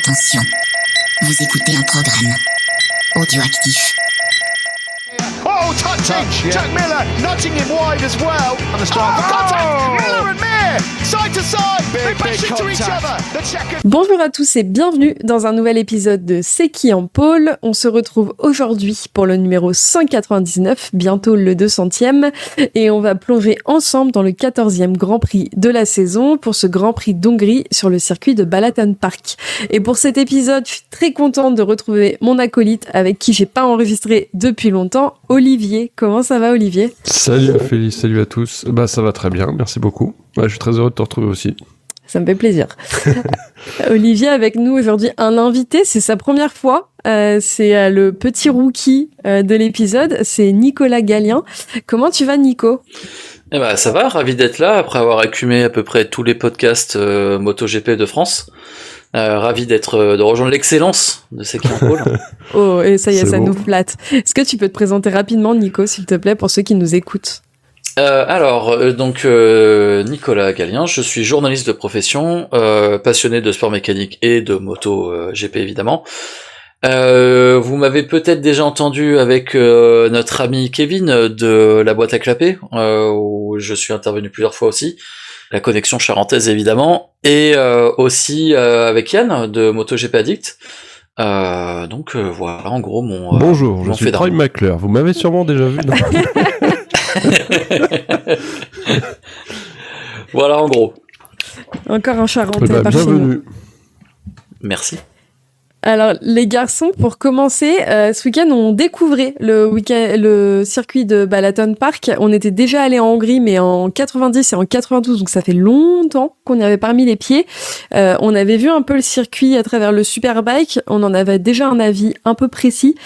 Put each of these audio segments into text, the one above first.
Attention, vous écoutez un programme audioactif. Oh, touching! Jack Miller nudging him wide as well. On the strike. Oh, contact! Miller and Mir! Side to side! They bash into each other! The checker... Bonjour à tous et bienvenue dans un nouvel épisode de C'est qui en pôle. On se retrouve aujourd'hui pour le numéro 199, bientôt le 200e, et on va plonger ensemble dans le 14e Grand Prix de la saison pour ce Grand Prix d'Hongrie sur le circuit de Balaton Park. Et pour cet épisode, je suis très contente de retrouver mon acolyte avec qui j'ai pas enregistré depuis longtemps, Olivier. Comment ça va, Olivier ? Salut Ophélie, salut à tous. Bah ça va très bien, merci beaucoup. Je suis très heureux de te retrouver aussi. Ça me fait plaisir. Olivier avec nous aujourd'hui, un invité, c'est sa première fois. C'est le petit rookie de l'épisode, c'est Nicolas Gallien. Comment tu vas, Nico ? Eh ben ça va, ravi d'être là après avoir écumé à peu près tous les podcasts MotoGP de France. Ravi de rejoindre l'excellence de C'est qui en pôle. Oh, et ça y est, C'est ça beau. nous flatte. Est-ce que tu peux te présenter rapidement, Nico, s'il te plaît, pour ceux qui nous écoutent ? Nicolas Gallien, je suis journaliste de profession, passionné de sport mécanique et de moto GP évidemment. Vous m'avez peut-être déjà entendu avec notre ami Kevin de la boîte à clapper, où je suis intervenu plusieurs fois aussi, la connexion charentaise évidemment, et aussi avec Yann de MotoGP Addict. Voilà en gros mon Bonjour, je mon suis fait Troy d'armes. McClure. Vous m'avez sûrement déjà vu. Voilà en gros. Encore un Charentais par chez nous. Bienvenue. Merci. Alors, les garçons, pour commencer, ce week-end, on découvrait le circuit de Balaton Park. On était déjà allé en Hongrie, mais en 90 et en 92, donc ça fait longtemps qu'on y avait pas mis les pieds. On avait vu un peu le circuit à travers le Superbike. On en avait déjà un avis un peu précis.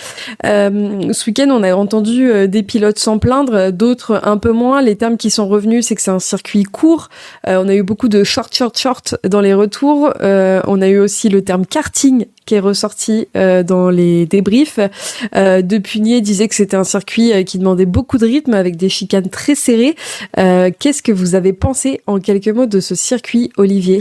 Ce week-end, on a entendu des pilotes s'en plaindre, d'autres un peu moins. Les termes qui sont revenus, c'est que c'est un circuit court. On a eu beaucoup de short dans les retours. On a eu aussi le terme karting qui est ressorti dans les débriefs. Depugné disait que c'était un circuit qui demandait beaucoup de rythme avec des chicanes très serrées. Qu'est-ce que vous avez pensé en quelques mots de ce circuit, Olivier ?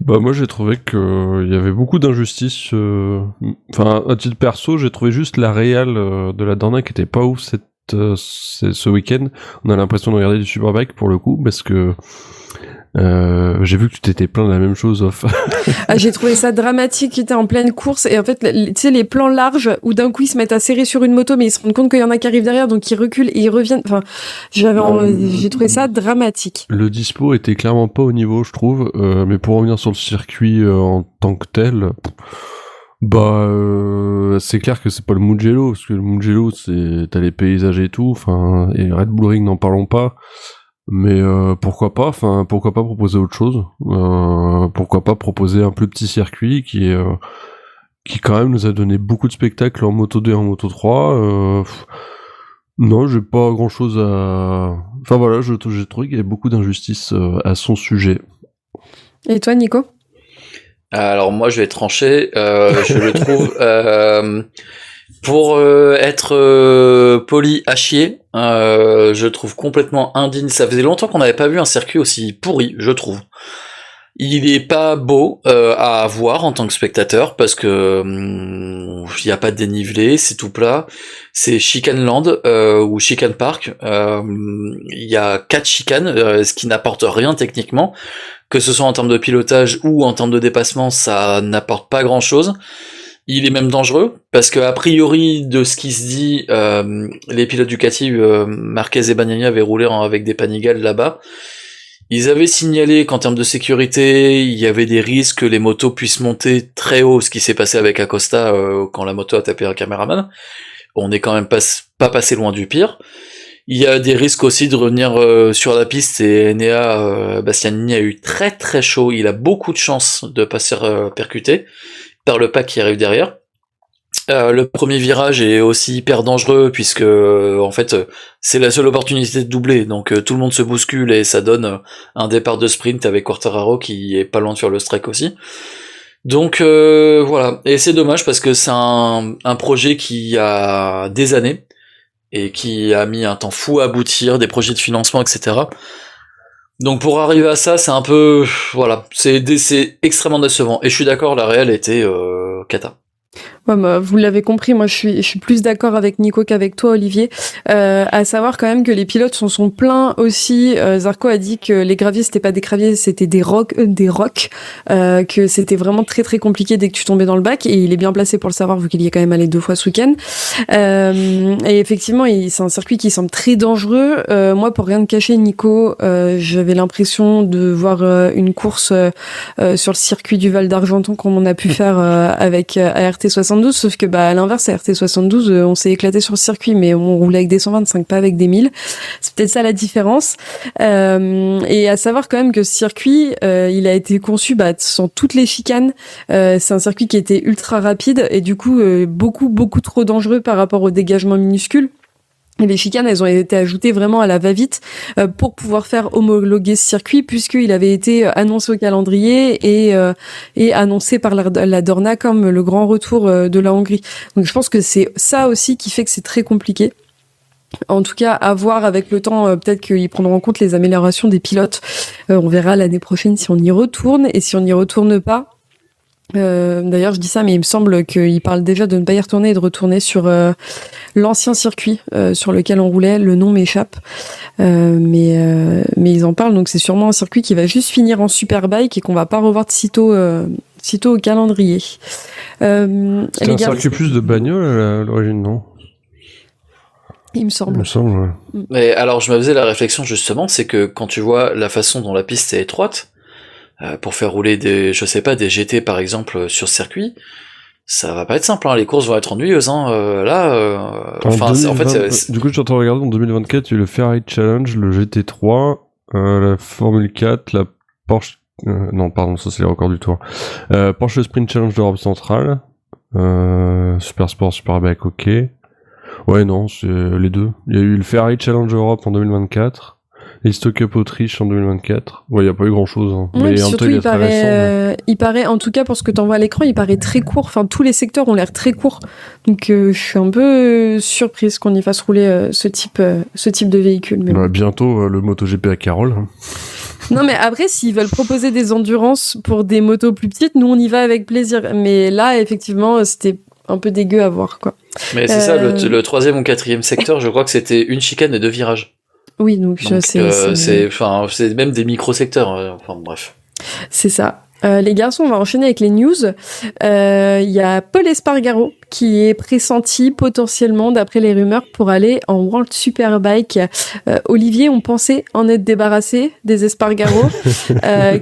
Bah moi j'ai trouvé que il y avait beaucoup d'injustices. Enfin à titre perso, j'ai trouvé juste la réal de la Dorna qui était pas ouf ce week-end. On a l'impression de regarder du Superbike pour le coup parce que j'ai vu que tu t'étais plaint de la même chose off. J'ai trouvé ça dramatique, qui était en pleine course et en fait, tu sais, les plans larges où d'un coup ils se mettent à serrer sur une moto mais ils se rendent compte qu'il y en a qui arrivent derrière donc ils reculent et ils reviennent. Enfin, j'ai trouvé ça dramatique. Le dispo était clairement pas au niveau, je trouve. Mais pour revenir sur le circuit en tant que tel, c'est clair que c'est pas le Mugello, parce que le Mugello, t'as les paysages et tout. Enfin, et Red Bull Ring, n'en parlons pas. Mais pourquoi pas proposer autre chose, pourquoi pas proposer un plus petit circuit qui quand même nous a donné beaucoup de spectacles en Moto 2 et en Moto 3. Non, j'ai pas grand chose à... Enfin voilà, j'ai trouvé qu'il y avait beaucoup d'injustice à son sujet. Et toi, Nico ? Alors moi je vais trancher, je le trouve pour être poli à chier, je trouve complètement indigne. Ça faisait longtemps qu'on n'avait pas vu un circuit aussi pourri, je trouve. Il est pas beau à voir en tant que spectateur parce que il y a pas de dénivelé, c'est tout plat. C'est Chicane Land ou Chicane Park. Il y a 4 chicanes, ce qui n'apporte rien techniquement. Que ce soit en termes de pilotage ou en termes de dépassement, ça n'apporte pas grand-chose. Il est même dangereux, parce que a priori, de ce qui se dit, les pilotes Ducati, Marquez et Bagnaia avaient roulé avec des Panigales là-bas. Ils avaient signalé qu'en termes de sécurité, il y avait des risques que les motos puissent monter très haut, ce qui s'est passé avec Acosta quand la moto a tapé un caméraman. On n'est quand même pas passé loin du pire. Il y a des risques aussi de revenir sur la piste et Enea Bastianini a eu très très chaud. Il a beaucoup de chance de pas se faire percuter par le pack qui arrive derrière. Le premier virage est aussi hyper dangereux puisque en fait c'est la seule opportunité de doubler, donc tout le monde se bouscule et ça donne un départ de sprint avec Quartararo qui est pas loin de faire le strike aussi. Donc voilà, et c'est dommage parce que c'est un projet qui a des années et qui a mis un temps fou à aboutir, des projets de financement, etc. Donc pour arriver à ça, c'est un peu, voilà, c'est extrêmement décevant. Et je suis d'accord, la réelle était cata. Ouais, bah, vous l'avez compris, moi je suis plus d'accord avec Nico qu'avec toi, Olivier. À savoir quand même que les pilotes sont pleins aussi. Zarco a dit que les graviers c'était pas des graviers, c'était des rocs, que c'était vraiment très très compliqué dès que tu tombais dans le bac. Et il est bien placé pour le savoir vu qu'il y est quand même allé 2 fois ce week-end. Et effectivement, c'est un circuit qui semble très dangereux. Moi, pour rien te cacher, Nico, j'avais l'impression de voir une course sur le circuit du Val d'Argenton comme on a pu faire avec ART72, sauf que à l'inverse, à RT72, on s'est éclaté sur le circuit, mais on roulait avec des 125, pas avec des 1000. C'est peut-être ça la différence. Et à savoir quand même que ce circuit, il a été conçu sans toutes les chicanes. C'est un circuit qui était ultra rapide et du coup beaucoup trop dangereux par rapport au dégagement minuscule. Et les chicanes, elles ont été ajoutées vraiment à la va-vite pour pouvoir faire homologuer ce circuit, puisqu'il avait été annoncé au calendrier et annoncé par la Dorna comme le grand retour de la Hongrie. Donc je pense que c'est ça aussi qui fait que c'est très compliqué. En tout cas, à voir avec le temps, peut-être qu'ils prendront en compte les améliorations des pilotes. On verra l'année prochaine si on y retourne, et si on n'y retourne pas. D'ailleurs, je dis ça, mais il me semble qu'il parle déjà de ne pas y retourner et de retourner sur l'ancien circuit sur lequel on roulait. Le nom m'échappe, mais ils en parlent. Donc c'est sûrement un circuit qui va juste finir en Superbike et qu'on va pas revoir de sitôt au calendrier. C'était un circuit plus de bagnole à l'origine, non? Il me semble. Ouais. Mais alors, je me faisais la réflexion justement, c'est que quand tu vois la façon dont la piste est étroite, pour faire rouler des GT par exemple sur ce circuit, ça va pas être simple, hein. Les courses vont être ennuyeuses, hein. Du coup, je suis en train de regarder en 2024, il y a eu le Ferrari Challenge, le GT3, la Formule 4, la Porsche, non, pardon, ça c'est les records du tour. Porsche Sprint Challenge d'Europe centrale, Super Sport, Superbike, ok. Ouais, non, c'est les deux. Il y a eu le Ferrari Challenge Europe en 2024. Et Stock Up Autriche en 2024. Ouais, il n'y a pas eu grand chose. Hein. Ouais, mais surtout, il paraît, en tout cas, pour ce que tu envoies à l'écran, il paraît très court. Enfin, tous les secteurs ont l'air très courts. Donc, je suis un peu surprise qu'on y fasse rouler ce type de véhicule. Mais bientôt, le MotoGP à Carole. Hein. Non, mais après, s'ils veulent proposer des endurances pour des motos plus petites, nous, on y va avec plaisir. Mais là, effectivement, c'était un peu dégueu à voir, quoi. Mais c'est ça, le 3e ou 4e secteur, je crois que c'était une chicane et 2 virages. Oui, donc c'est même des micro-secteurs, enfin bref. C'est ça. Les garçons, on va enchaîner avec les news. Il y a Pol Espargaro qui est pressenti potentiellement, d'après les rumeurs, pour aller en World Superbike. Olivier, on pensait en être débarrassé des Espargaro.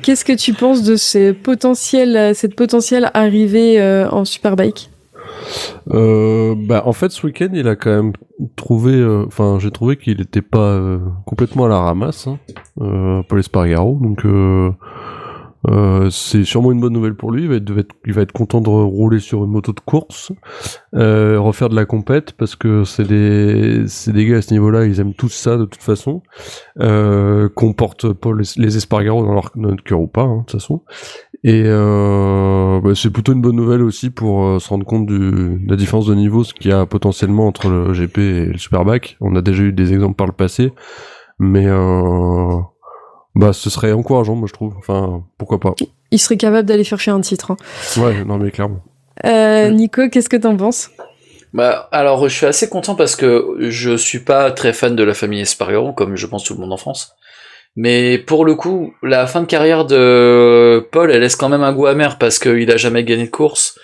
Qu'est-ce que tu penses de cette potentielle arrivée en Superbike ? En fait, ce week-end, il a quand même trouvé, j'ai trouvé qu'il était pas complètement à la ramasse, hein, Pol Espargaro, donc c'est sûrement une bonne nouvelle pour lui. Il va être content de rouler sur une moto de course, refaire de la compète, parce que c'est des gars à ce niveau-là, ils aiment tous ça de toute façon, qu'on porte les Espargaro dans notre cœur ou pas, hein, de toute façon. Et c'est plutôt une bonne nouvelle aussi pour se rendre compte de la différence de niveau, ce qu'il y a potentiellement entre le GP et le Superbike. On a déjà eu des exemples par le passé, mais ce serait encourageant, moi je trouve. Enfin, pourquoi pas. Il serait capable d'aller chercher un titre. Hein. Ouais, non mais clairement. Nico, qu'est-ce que t'en penses ? Alors je suis assez content parce que je suis pas très fan de la famille Espargaro, comme je pense tout le monde en France. Mais pour le coup, la fin de carrière de Paul, elle laisse quand même un goût amer parce qu'il a jamais gagné de course.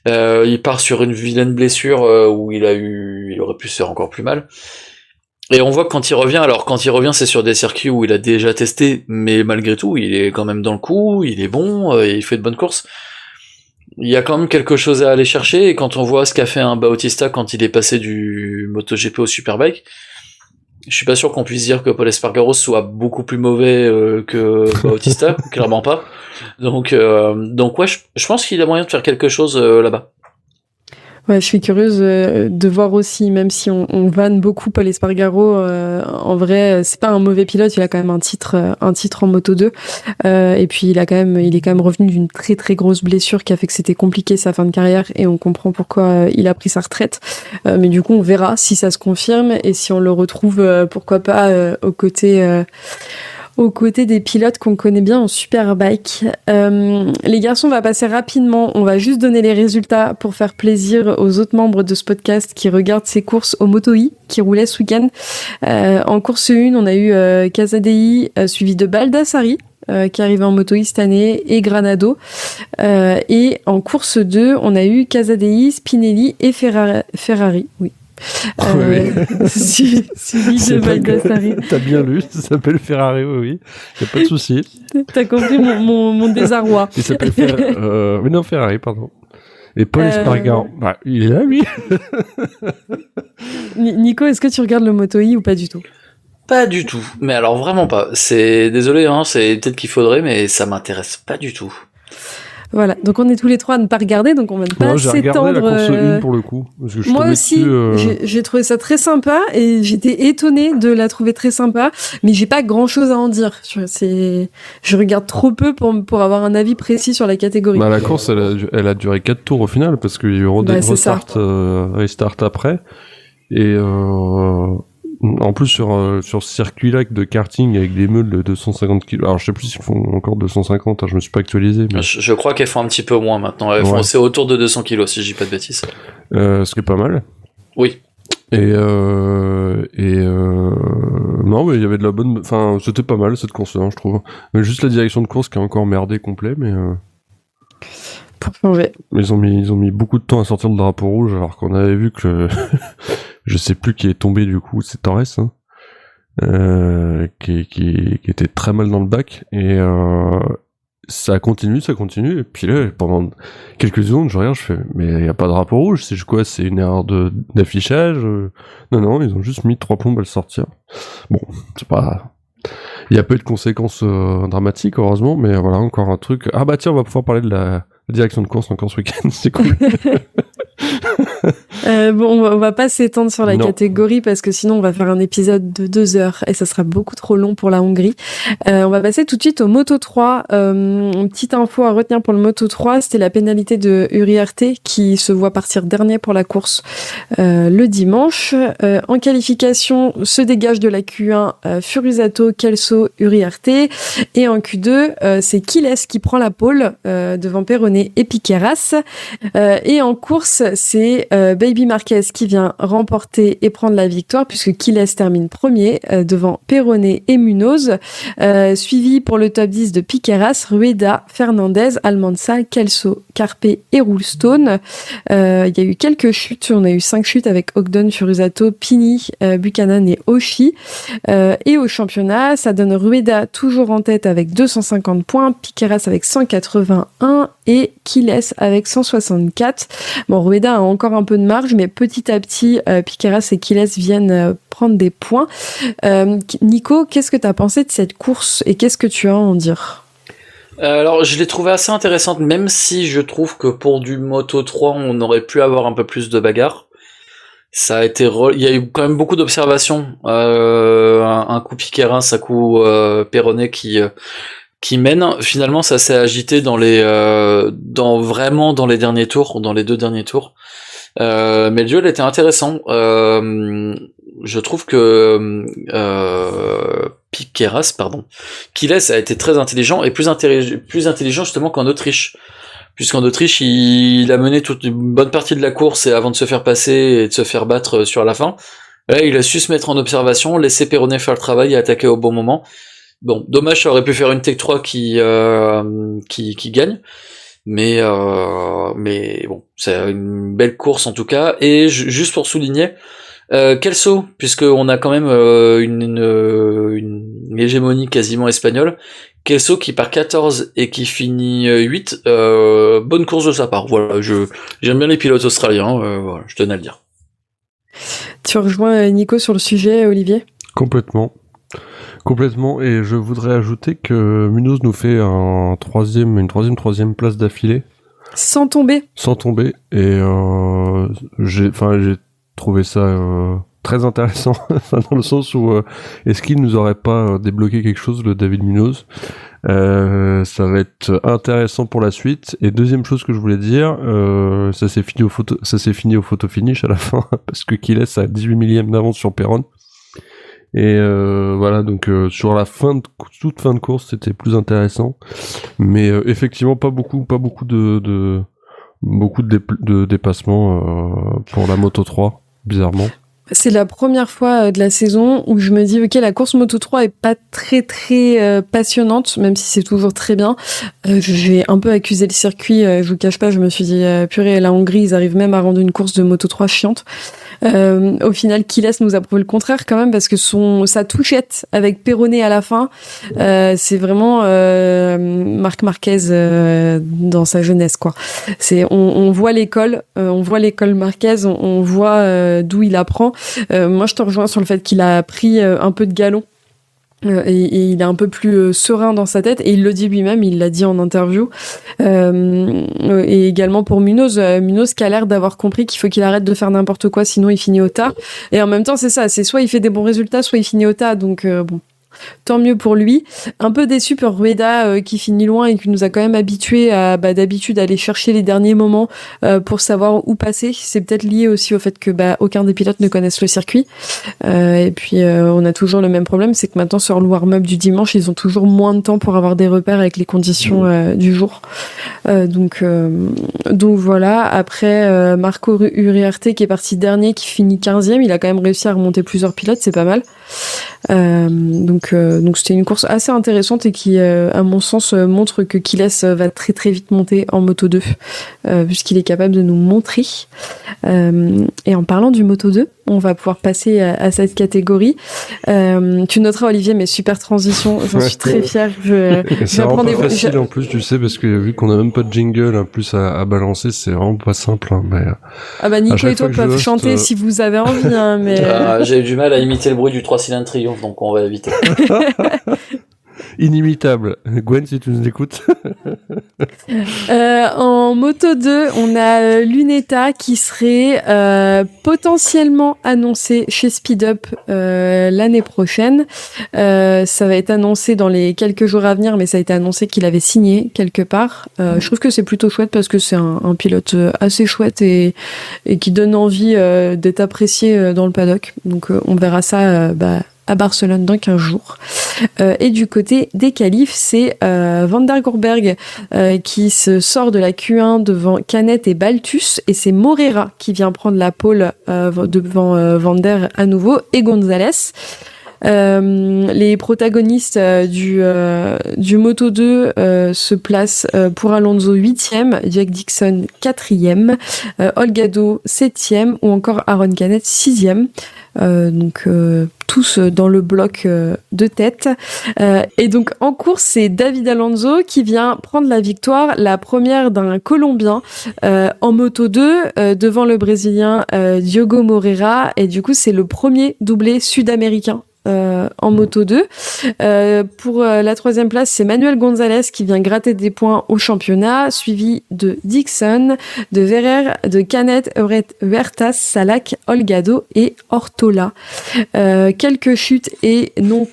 Il part sur une vilaine blessure où il aurait pu se faire encore plus mal. Et on voit que quand il revient, c'est sur des circuits où il a déjà testé, mais malgré tout, il est quand même dans le coup, il est bon, il fait de bonnes courses. Il y a quand même quelque chose à aller chercher, et quand on voit ce qu'a fait un Bautista quand il est passé du MotoGP au Superbike, je suis pas sûr qu'on puisse dire que Pol Espargaro soit beaucoup plus mauvais que Bautista, clairement pas. Donc ouais, je pense qu'il a moyen de faire quelque chose là-bas. Ouais, je suis curieuse de voir aussi, même si on vanne beaucoup Pol Espargaro, en vrai, c'est pas un mauvais pilote, il a quand même un titre en Moto 2, et puis il est quand même revenu d'une très très grosse blessure qui a fait que c'était compliqué sa fin de carrière, et on comprend pourquoi il a pris sa retraite, mais du coup on verra si ça se confirme, et si on le retrouve, pourquoi pas, aux côtés aux côtés des pilotes qu'on connaît bien en Superbike. Les garçons, on va passer rapidement. On va juste donner les résultats pour faire plaisir aux autres membres de ce podcast qui regardent ces courses au Moto-E qui roulaient ce week-end. En course 1, on a eu Casadei suivi de Baldassari qui arrivait en Moto-E cette année et Granado. Et en course 2, on a eu Casadei, Spinelli et Ferrari. Oui. Suivi de Baldassari. T'as bien lu, ça s'appelle Ferrari, oui. Y a pas de souci. T'as compris mon désarroi. Il s'appelle mais non, Ferrari, pardon. Et Paul Espargaro. Bah, il est là, lui. Nico, est-ce que tu regardes le Moto-E ou pas du tout? Pas du tout. Mais alors vraiment pas. Désolé, hein, c'est peut-être qu'il faudrait, mais ça m'intéresse pas du tout. Voilà, donc on est tous les trois à ne pas regarder, donc on va pas j'ai s'étendre. regardé la course 1 pour le coup. Parce que je Moi aussi, j'ai trouvé ça très sympa et j'étais étonnée de la trouver très sympa, mais j'ai pas grand chose à en dire. Je regarde trop peu pour avoir un avis précis sur la catégorie. Bah, la course, elle a duré 4 tours au final parce qu'il y a eu restart après. Et en plus sur ce circuit-là de karting avec des meules de 250 kg. Alors je sais plus s'ils font encore 250, hein, je me suis pas actualisé. Mais... Je crois qu'elles font un petit peu moins maintenant. C'est autour de 200 kg si je dis pas de bêtises. Ce qui est pas mal. Oui. Et non, mais il y avait de la bonne. Enfin, c'était pas mal cette course-là, je trouve. Mais juste la direction de course qui est encore merdé complet, mais. Pour changer. Ils ont mis beaucoup de temps à sortir le drapeau rouge, alors qu'on avait vu que je sais plus qui est tombé du coup, c'est Torres, hein, qui était très mal dans le bac, et ça continue, et puis là, pendant quelques secondes, je regarde, je fais, mais il y a pas de drapeau rouge, c'est quoi, c'est une erreur d'affichage? Non, ils ont juste mis 3 plombes à le sortir. Bon, c'est pas... Il y a pas eu de conséquences dramatiques, heureusement, mais voilà, encore un truc. Ah bah tiens, on va pouvoir parler de la direction de course encore ce week-end, c'est cool. Bon, on va pas s'étendre sur la catégorie parce que sinon on va faire un épisode de 2 heures et ça sera beaucoup trop long pour la Hongrie. On va passer tout de suite au Moto 3. Petite info à retenir pour le Moto 3, c'était la pénalité de Uriarte qui se voit partir dernier pour la course le dimanche. En qualification, se dégage de la Q1 Furusato, Kelso, Uriarte, et en Q2, c'est Quiles qui prend la pole devant Perrone et Piqueras. Et en course, c'est Baby Marquez qui vient remporter et prendre la victoire puisque Quiles termine premier devant Perrone et Munoz, suivi pour le top 10 de Piqueras, Rueda, Fernandez, Almanza, Kelso, Carpe et Rulestone. Il y a eu quelques chutes, on a eu 5 chutes avec Ogden, Furusato, Pini, Buchanan et Oshii. Et au championnat, ça donne Rueda toujours en tête avec 250 points, Piqueras avec 181 et Quiles avec 164. Bon, Rueda a encore un peu de marge, mais petit à petit, Piqueras et Quiles viennent prendre des points. Nico, qu'est-ce que tu as pensé de cette course et qu'est-ce que tu as à en dire ? Alors, je l'ai trouvée assez intéressante, même si je trouve que pour du Moto 3, on aurait pu avoir un peu plus de bagarre. Ça a été, il y a eu quand même beaucoup d'observations. Un coup Piqueras, un coup Perrone qui mène. Finalement, ça s'est agité dans les derniers tours, dans les 2 derniers tours. Mais le duel était intéressant. Je trouve que Quiles a été très intelligent et plus intelligent justement qu'en Autriche. Puisqu'en Autriche, il a mené toute une bonne partie de la course et avant de se faire passer et de se faire battre sur la fin. Là, il a su se mettre en observation, laisser Perrone faire le travail et attaquer au bon moment. Bon, dommage, ça aurait pu faire une Tech 3 qui gagne. Mais bon, c'est une belle course en tout cas. Et juste pour souligner, Kelso, puisqu'on a quand même une hégémonie quasiment espagnole, Kelso qui part 14 et qui finit 8, bonne course de sa part. Voilà, j'aime bien les pilotes australiens, voilà, je tenais à le dire. Tu rejoins Nico sur le sujet, Olivier ? Complètement, et je voudrais ajouter que Munoz nous fait une troisième place d'affilée. Sans tomber, et j'ai trouvé ça très intéressant, dans le sens où est-ce qu'il nous aurait pas débloqué quelque chose, le David Munoz? Ça va être intéressant pour la suite. Et deuxième chose que je voulais dire, ça s'est fini au photo finish à la fin, parce que Quiles a 18 millièmes d'avance sur Perrone. Et voilà, donc sur la toute fin de course, c'était plus intéressant. Mais effectivement, pas beaucoup de dépassements pour la Moto 3, bizarrement. C'est la première fois de la saison où je me dis ok, la course Moto 3 est pas très passionnante, même si c'est toujours très bien. Je vais un peu accuser le circuit, je vous cache pas, je me suis dit purée, la Hongrie, ils arrivent même à rendre une course de Moto 3 chiante. Au final, Kiles nous a prouvé le contraire quand même, parce que sa touchette avec Perronet à la fin, c'est vraiment Marc Marquez dans sa jeunesse, quoi. On voit l'école, Marquez, on voit d'où il apprend. Moi, je te rejoins sur le fait qu'il a pris un peu de galon. Et il est un peu plus serein dans sa tête, et il le dit lui-même, il l'a dit en interview. Et également pour Munoz qui a l'air d'avoir compris qu'il faut qu'il arrête de faire n'importe quoi, sinon il finit au tas. Et en même temps, c'est ça, c'est soit il fait des bons résultats, soit il finit au tas. Donc bon, tant mieux pour lui. Un peu déçu pour Rueda qui finit loin et qui nous a quand même habitués à d'habitude aller chercher les derniers moments pour savoir où passer. C'est peut-être lié aussi au fait que aucun des pilotes ne connaissent le circuit. Et puis on a toujours le même problème, c'est que maintenant sur le warm-up du dimanche, ils ont toujours moins de temps pour avoir des repères avec les conditions du jour. Donc voilà. Après Marco Uriarte qui est parti dernier, qui finit 15e, il a quand même réussi à remonter plusieurs pilotes, c'est pas mal. Donc c'était une course assez intéressante et qui, à mon sens, montre que Kiles va très très vite monter en Moto 2, puisqu'il est capable de nous montrer. Et en parlant du Moto 2, on va pouvoir passer à cette catégorie. Tu noteras, Olivier, mes super transitions, j'en suis très fière. C'est vraiment pas facile en plus, tu sais, parce que vu qu'on a même pas de jingle en plus à balancer, c'est vraiment pas simple. Hein, mais Nico et toi peuvent chanter si vous avez envie. Hein, mais... j'ai eu du mal à imiter le bruit du 3 cylindres Triomphe, donc on va éviter. Inimitable. Gwen, si tu nous écoutes. En Moto 2, on a Luneta qui serait potentiellement annoncé chez Speed Up l'année prochaine. Ça va être annoncé dans les quelques jours à venir, mais ça a été annoncé qu'il avait signé quelque part. Je trouve que c'est plutôt chouette parce que c'est un pilote assez chouette et qui donne envie d'être apprécié dans le paddock. Donc on verra ça à Barcelone dans 15 jours. Et du côté des qualifs, c'est Van der Gorberg qui se sort de la Q1 devant Canet et Baltus, et c'est Morera qui vient prendre la pole devant Van der à nouveau, et Gonzalez. Les protagonistes du Moto 2 se placent pour Alonso 8e, Jack Dixon 4e, Holgado 7e, ou encore Aaron Canet 6e. Donc tous dans le bloc de tête. Et donc en course, c'est David Alonso qui vient prendre la victoire, la première d'un Colombien en Moto 2 devant le Brésilien Diogo Moreira. Et du coup, c'est le premier doublé sud-américain en Moto 2. Pour la troisième place, c'est Manuel Gonzalez qui vient gratter des points au championnat, suivi de Dixon, de Ferrer, de Canet, Huertas, Salak, Holgado et Ortola. Quelques chutes et non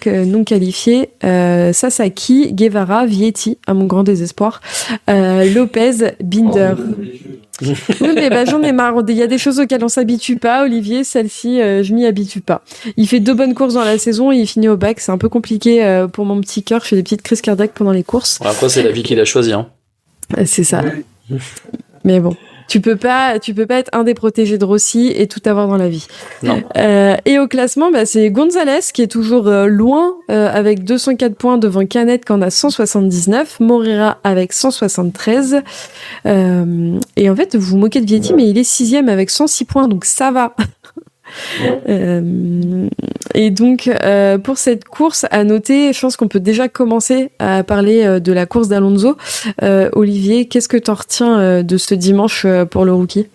qualifiées. Sasaki, Guevara, Vietti, à mon grand désespoir, Lopez, Binder. Oui, mais j'en ai marre. Il y a des choses auxquelles on s'habitue pas. Olivier, celle-ci, je m'y habitue pas. Il fait 2 bonnes courses dans la saison et il finit au bac. C'est un peu compliqué pour mon petit cœur. Je fais des petites crises cardiaques pendant les courses. Après, c'est la vie qu'il a choisie. Hein. C'est ça. Mais bon. Tu peux pas être un des protégés de Rossi et tout avoir dans la vie. Non. Et au classement, c'est Gonzalez qui est toujours loin avec 204 points devant Canet qui en a 179, Morera avec 173. Et en fait, vous vous moquez de Vietti, mais il est 6e avec 106 points, donc ça va. Et donc pour cette course, à noter, je pense qu'on peut déjà commencer à parler de la course d'Alonso. Olivier, qu'est-ce que t'en retiens de ce dimanche pour le rookie?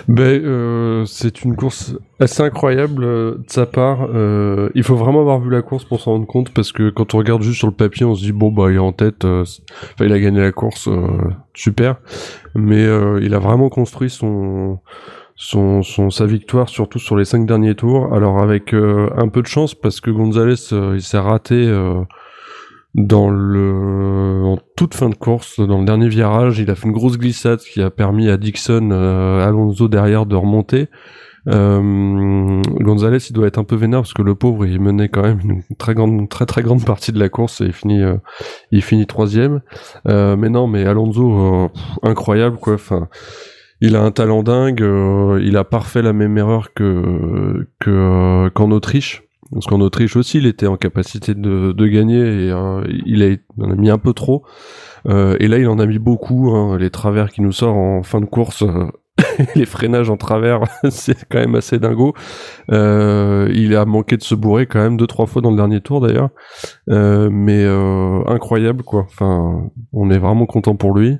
C'est une course assez incroyable de sa part. Il faut vraiment avoir vu la course pour s'en rendre compte, parce que quand on regarde juste sur le papier, on se dit il est en tête, il a gagné la course, super. Mais il a vraiment construit sa victoire, surtout sur les 5 derniers tours. Alors avec un peu de chance, parce que Gonzalez il s'est raté en toute fin de course, dans le dernier virage. Il a fait une grosse glissade qui a permis à Dixon, Alonso derrière, de remonter. Gonzalez, il doit être un peu vénère parce que le pauvre, il menait quand même une très très grande partie de la course et il finit 3e. Mais Alonso, incroyable quoi. Enfin, il a un talent dingue. Il a pas refait la même erreur qu'en Autriche. Parce qu'en Autriche aussi, il était en capacité de gagner et il en a mis un peu trop. Et là, il en a mis beaucoup. Hein, les travers qui nous sortent en fin de course, les freinages en travers, c'est quand même assez dingo. Il a manqué de se bourrer quand même 2-3 fois dans le dernier tour d'ailleurs. Mais incroyable quoi. Enfin, on est vraiment content pour lui.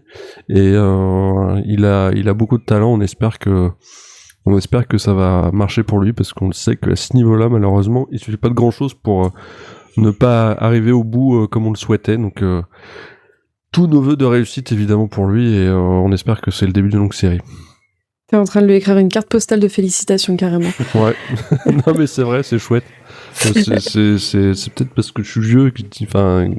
Et il a beaucoup de talent. On espère que ça va marcher pour lui parce qu'on le sait qu'à ce niveau-là, malheureusement, il suffit pas de grand-chose pour ne pas arriver au bout comme on le souhaitait. Donc, tous nos vœux de réussite évidemment pour lui et on espère que c'est le début d'une longue série. T'es en train de lui écrire une carte postale de félicitations carrément. Ouais. Non mais c'est vrai, c'est chouette. C'est peut-être parce que je suis vieux, enfin,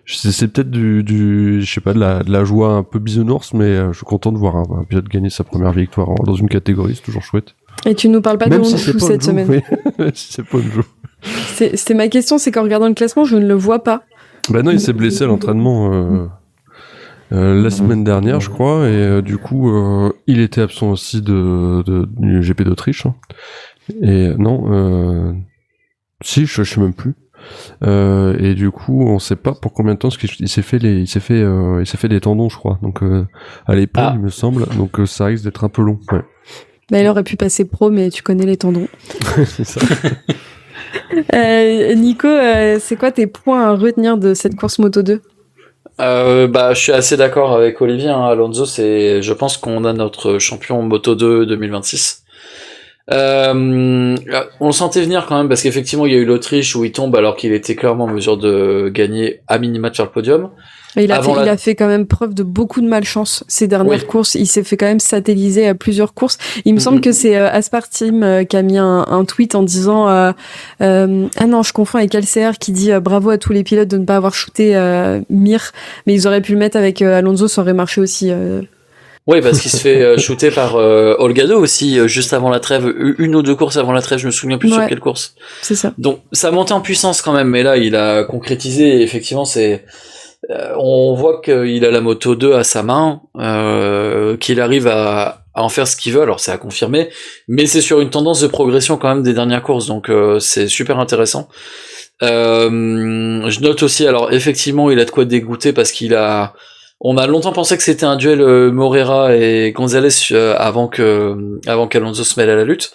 c'est peut-être je sais pas, de la joie un peu bisounours, mais je suis content de voir un pilote gagner sa première victoire dans une catégorie, c'est toujours chouette. Et tu nous parles pas même de si Honshu cette semaine. Oui. Si c'est pas une joue. C'était ma question, c'est qu'en regardant le classement, je ne le vois pas. Bah non, il s'est blessé à l'entraînement la semaine dernière, je crois, et du coup, il était absent aussi du GP d'Autriche. Hein. Et non, si, je sais même plus. Et du coup, on sait pas pour combien de temps, parce qu'il s'est fait des tendons, je crois. Donc à l'épaule, il me semble. Donc ça risque d'être un peu long. Ouais. Bah, il aurait pu passer pro, mais tu connais les tendons. C'est ça. Nico, c'est quoi tes points à retenir de cette course Moto 2 ? Je suis assez d'accord avec Olivier. Hein. Alonso, je pense qu'on a notre champion Moto 2 2026. On le sentait venir quand même parce qu'effectivement il y a eu l'Autriche où il tombe alors qu'il était clairement en mesure de gagner à minima de faire le podium. Et il a fait quand même preuve de beaucoup de malchance ces dernières courses. Il s'est fait quand même satelliser à plusieurs courses. Il me semble que c'est Aspartim qui a mis un tweet en disant ah non, je confonds avec LCR qui dit bravo à tous les pilotes de ne pas avoir shooté Mir, mais ils auraient pu le mettre avec Alonso, ça aurait marché aussi. Oui, parce qu'il se fait shooter par Olgado aussi, juste avant la trêve, une ou deux courses avant la trêve, je me souviens plus sur quelle course. C'est ça. Donc, ça montait en puissance quand même, mais là, il a concrétisé, et effectivement, on voit qu'il a la Moto 2 à sa main, qu'il arrive à en faire ce qu'il veut, alors c'est à confirmer, mais c'est sur une tendance de progression quand même des dernières courses, donc c'est super intéressant. Je note aussi, alors effectivement, il a de quoi dégoûter parce on a longtemps pensé que c'était un duel Morera et Gonzalez avant qu'Alonso se mêle à la lutte.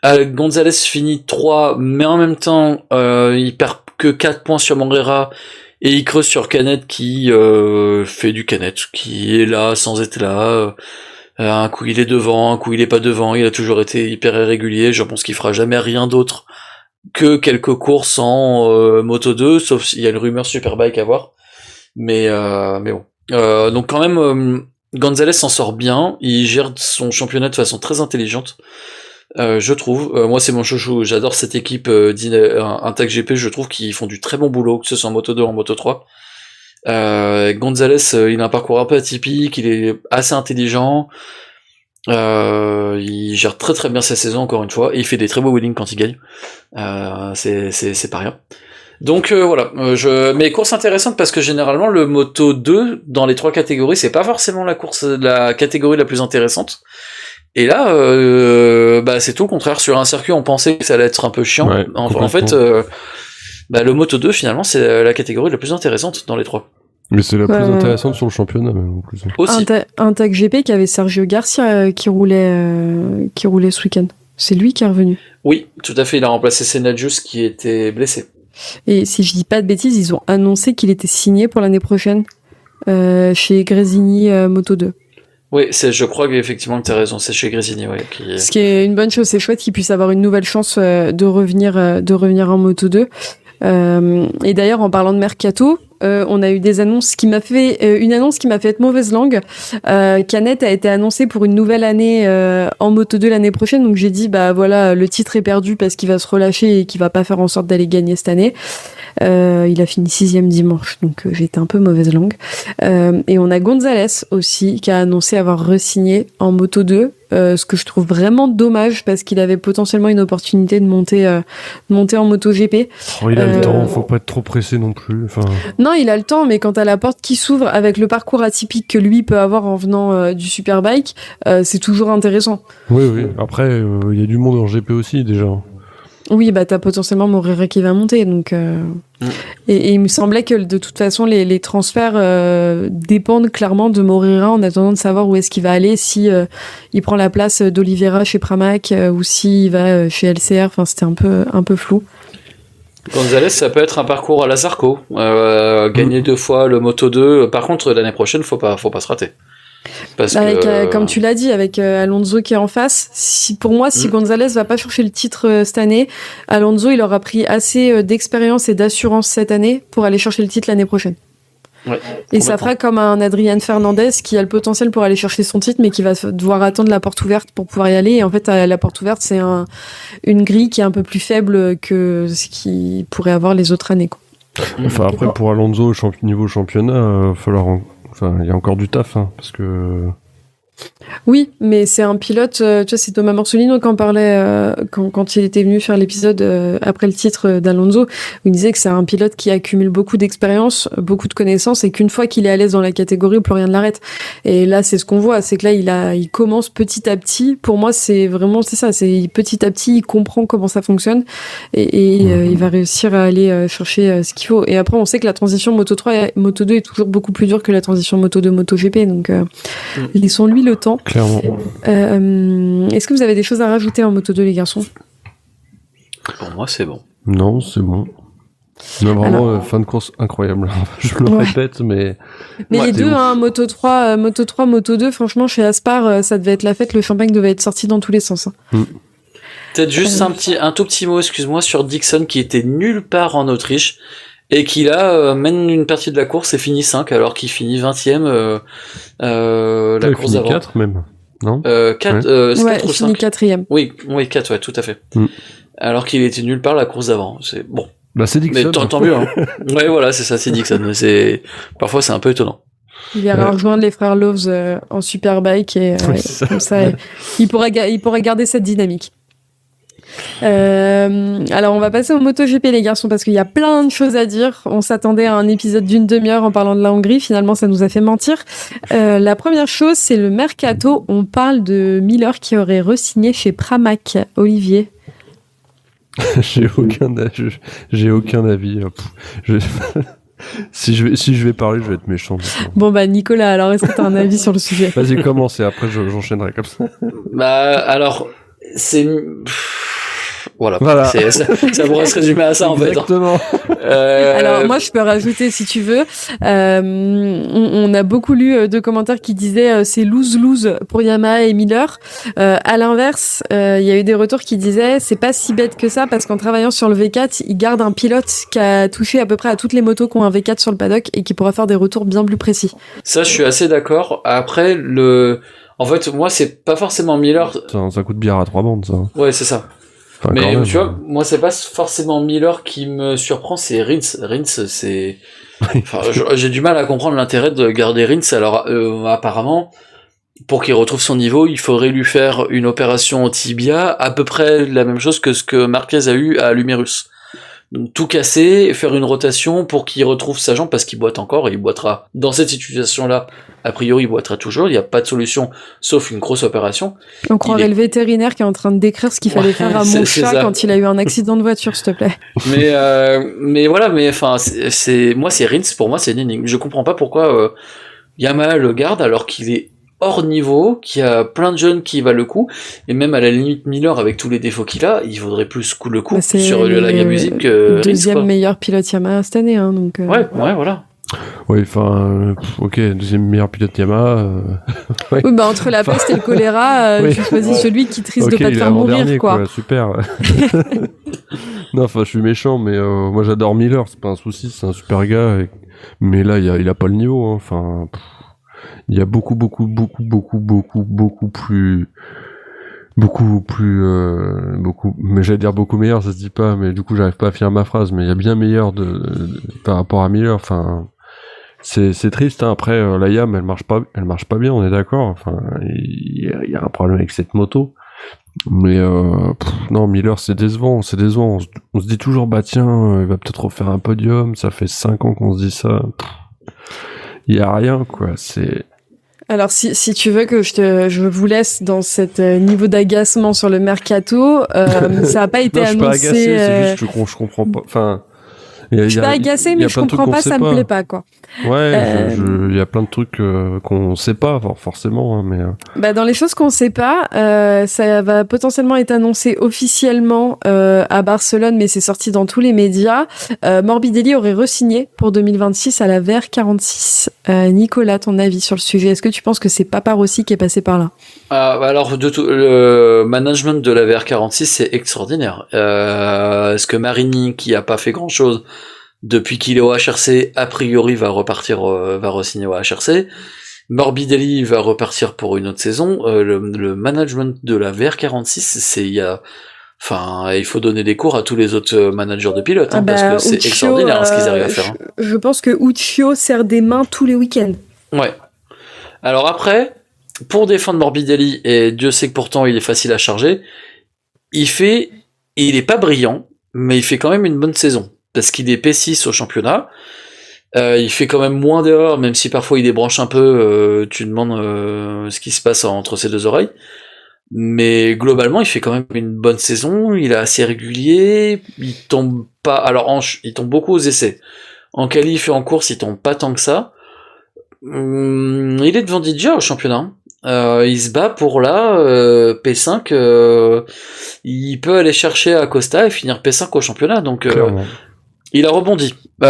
Gonzalez finit 3, mais en même temps, il perd que 4 points sur Morera et il creuse sur Canet qui fait du Canet, qui est là sans être là. Un coup il est devant, un coup il est pas devant, il a toujours été hyper irrégulier. Je pense qu'il fera jamais rien d'autre que quelques courses en Moto 2, sauf s'il y a une rumeur Superbike à voir. Mais bon. Donc quand même, Gonzalez s'en sort bien. Il gère son championnat de façon très intelligente, je trouve. Moi, c'est mon chouchou. J'adore cette équipe Intact GP. Je trouve qu'ils font du très bon boulot, que ce soit en Moto 2 ou en Moto 3. Gonzalez, il a un parcours un peu atypique. Il est assez intelligent. Il gère très très bien sa saison, encore une fois. Et il fait des très beaux wheelings quand il gagne. C'est pas rien. Donc voilà, mais course intéressante parce que généralement le Moto 2 dans les 3 catégories, c'est pas forcément la catégorie la plus intéressante. Et là c'est tout le contraire, sur un circuit on pensait que ça allait être un peu chiant. Ouais, en fait le Moto 2 finalement c'est la catégorie la plus intéressante dans les 3. Mais c'est la plus intéressante sur le championnat même en plus. Aussi. Un tag GP qui avait Sergio Garcia qui roulait ce week-end. C'est lui qui est revenu. Oui, tout à fait, il a remplacé Senadius qui était blessé. Et si je dis pas de bêtises, ils ont annoncé qu'il était signé pour l'année prochaine chez Gresini Moto 2. Oui, je crois qu'effectivement tu as raison, c'est chez Gresini. Ouais, Ce qui est une bonne chose, c'est chouette qu'il puisse avoir une nouvelle chance de revenir en Moto 2. Et d'ailleurs, en parlant de Mercato, on a eu des annonces une annonce qui m'a fait être mauvaise langue. Canet a été annoncé pour une nouvelle année en Moto 2 l'année prochaine, donc j'ai dit le titre est perdu parce qu'il va se relâcher et qu'il va pas faire en sorte d'aller gagner cette année. Il a fini 6e dimanche, donc j'ai été un peu mauvaise langue. Et on a Gonzalez aussi, qui a annoncé avoir re-signé en Moto 2. Ce que je trouve vraiment dommage parce qu'il avait potentiellement une opportunité de monter en MotoGP. Oh, il a le temps, faut pas être trop pressé non plus. Enfin... Non, il a le temps, mais quand t'as la porte qui s'ouvre avec le parcours atypique que lui peut avoir en venant du Superbike, c'est toujours intéressant. Oui. Après, il y a du monde en GP aussi déjà. Oui, bah t'as potentiellement Moreira qui va monter, donc. Et il me semblait que de toute façon les transferts dépendent clairement de Moreira en attendant de savoir où est-ce qu'il va aller, si il prend la place d'Oliveira chez Pramac ou s'il va chez LCR. Enfin, c'était un peu flou. Gonzalez, ça peut être un parcours à la Zarco, gagner 2 fois le Moto 2. Par contre, l'année prochaine, faut pas se rater. Parce que... comme tu l'as dit, avec Alonso qui est en face, si Gonzalez va pas chercher le titre cette année, Alonso il aura pris assez d'expérience et d'assurance cette année pour aller chercher le titre l'année prochaine. Ouais, et ça fera comme un Adrian Fernandez qui a le potentiel pour aller chercher son titre, mais qui va devoir attendre la porte ouverte pour pouvoir y aller. Et en fait, la porte ouverte, c'est une grille qui est un peu plus faible que ce qu'il pourrait avoir les autres années, quoi. Enfin, après, pour Alonso, niveau championnat, il y a encore du taf, hein, parce que... Oui, mais c'est un pilote, tu vois, c'est Thomas Morsolino qui en parlait quand il était venu faire l'épisode après le titre d'Alonso, où il disait que c'est un pilote qui accumule beaucoup d'expérience, beaucoup de connaissances, et qu'une fois qu'il est à l'aise dans la catégorie, plus rien ne l'arrête. Et là, c'est ce qu'on voit, c'est que là, il commence petit à petit. Pour moi, c'est ça, c'est petit à petit, il comprend comment ça fonctionne, et il va réussir à aller chercher ce qu'il faut. Et après, on sait que la transition Moto 3 et Moto 2 est toujours beaucoup plus dure que la transition Moto 2 MotoGP, donc laissons-lui le temps. Clairement. Est-ce que vous avez des choses à rajouter en Moto 2, les garçons ? Pour moi, c'est bon. Non, c'est bon. Non, vraiment, fin de course incroyable. Je le répète, mais... Mais les deux, Moto 3, Moto 2, franchement, chez Aspar, ça devait être la fête, le champagne devait être sorti dans tous les sens. Peut-être juste un tout petit mot, excuse-moi, sur Dixon qui était nulle part en Autriche et qui là mène une partie de la course et finit 5 alors qu'il finit 20ème la course d'avant. 4 même, non 4, ouais, 4 ou il 5 finit 4ème. Oui, 4, ouais, tout à fait. Alors qu'il était nulle part la course d'avant. C'est bon. Bah c'est Dixon. Mais tant mieux. Hein. Ouais, voilà, c'est ça, c'est Dixon. Parfois c'est un peu étonnant. Il ira rejoindre les frères Loves en Superbike et comme ça, il pourra garder cette dynamique. Alors on va passer au MotoGP, les garçons, parce qu'il y a plein de choses à dire. On s'attendait à un épisode d'une demi-heure en parlant de la Hongrie, finalement ça nous a fait mentir. La première chose, c'est le mercato. On parle de Miller qui aurait re-signé chez Pramac. Olivier? J'ai aucun avis. Si je vais parler, je vais être méchant. Bon bah Nicolas, alors est-ce que tu as un avis sur le sujet? Vas-y, commence et après j'enchaînerai comme ça. Bah alors c'est voilà. Ça pourrait se résumer à ça en fait. Exactement. Alors moi je peux rajouter si tu veux. On a beaucoup lu de commentaires qui disaient c'est lose-lose pour Yamaha et Miller. À l'inverse, il y a eu des retours qui disaient c'est pas si bête que ça parce qu'en travaillant sur le V4, il garde un pilote qui a touché à peu près à toutes les motos qui ont un V4 sur le paddock et qui pourra faire des retours bien plus précis. Ça je suis assez d'accord. Après en fait moi c'est pas forcément Miller. Ça coûte bière à 3 bandes ça. Ouais c'est ça. Enfin, mais tu vois, moi c'est pas forcément Miller qui me surprend, c'est Rins. Rins, c'est... Enfin, j'ai du mal à comprendre l'intérêt de garder Rins. Alors apparemment, pour qu'il retrouve son niveau, il faudrait lui faire une opération au tibia, à peu près la même chose que ce que Marquez a eu à l'humérus. Donc tout casser, faire une rotation pour qu'il retrouve sa jambe parce qu'il boite encore et il boitera. Dans cette situation-là, a priori, il boitera toujours. Il n'y a pas de solution sauf une grosse opération. On croirait le vétérinaire qui est en train de décrire ce qu'il fallait faire à mon chat quand il a eu un accident de voiture, s'il te plaît. Mais voilà, mais enfin, moi c'est Rins, pour moi c'est une énigme. Je comprends pas pourquoi Yamaha le garde alors qu'il est hors niveau, qu'il y a plein de jeunes qui valent le coup, et même à la limite Miller avec tous les défauts qu'il a, il vaudrait plus le coup sur la gamme musique que deuxième meilleur pilote Yamaha cette année, hein, donc. Ouais, voilà. Oui, enfin, ok, deuxième meilleur pilote Yamaha. Ouais. Oui, bah entre la peste et le choléra, j'ai choisi celui qui te risque de pas te faire mourir, quoi. Super. Non, enfin, je suis méchant, mais moi j'adore Miller, c'est pas un souci, c'est un super gars, mais là, il a pas le niveau, hein. Enfin. Il y a beaucoup plus beaucoup plus, mais j'allais dire beaucoup meilleur, ça se dit pas, mais du coup j'arrive pas à finir ma phrase, mais il y a bien meilleur par rapport à Miller, enfin, c'est triste, hein. Après, la YAM, elle marche pas bien, on est d'accord, enfin, il y a un problème avec cette moto, mais, non, Miller, c'est décevant, on se dit toujours, bah tiens, il va peut-être refaire un podium, ça fait 5 ans qu'on se dit ça, il y a rien, quoi, c'est... Alors, si tu veux que je vous laisse dans cet niveau d'agacement sur le mercato, ça a pas été non, je suis annoncé. pas agacé, c'est juste que je comprends pas. Enfin, je suis pas agacé, mais je comprends pas, ça me plaît pas, quoi. Ouais, il y a plein de trucs qu'on sait pas, forcément, hein, mais. Bah, dans les choses qu'on sait pas, ça va potentiellement être annoncé officiellement à Barcelone, mais c'est sorti dans tous les médias. Morbidelli aurait re-signé pour 2026 à la VR46. Nicolas, ton avis sur le sujet? Est-ce que tu penses que c'est Papa Rossi qui est passé par là? Alors, le management de la VR46, c'est extraordinaire. Est-ce que Marini, qui a pas fait grand-chose depuis qu'il est au HRC, a priori va re-signer au HRC. Morbidelli va repartir pour une autre saison. Le management de la VR46, il faut donner des cours à tous les autres managers de pilotes, parce que c'est extraordinaire ce qu'ils arrivent à faire. Je pense que Uccio serre des mains tous les week-ends. Ouais. Alors après, pour défendre Morbidelli, et Dieu sait que pourtant il est facile à charger, il est pas brillant, mais il fait quand même une bonne saison. Parce qu'il est P6 au championnat, il fait quand même moins d'erreurs, même si parfois il débranche un peu, tu demandes ce qui se passe entre ses deux oreilles. Mais globalement, il fait quand même une bonne saison, il est assez régulier, il tombe pas... Alors, il tombe beaucoup aux essais. En qualif et en course, il tombe pas tant que ça. Il est devant Didier au championnat. Il se bat pour P5. Il peut aller chercher Acosta et finir P5 au championnat. Donc, il a rebondi. Il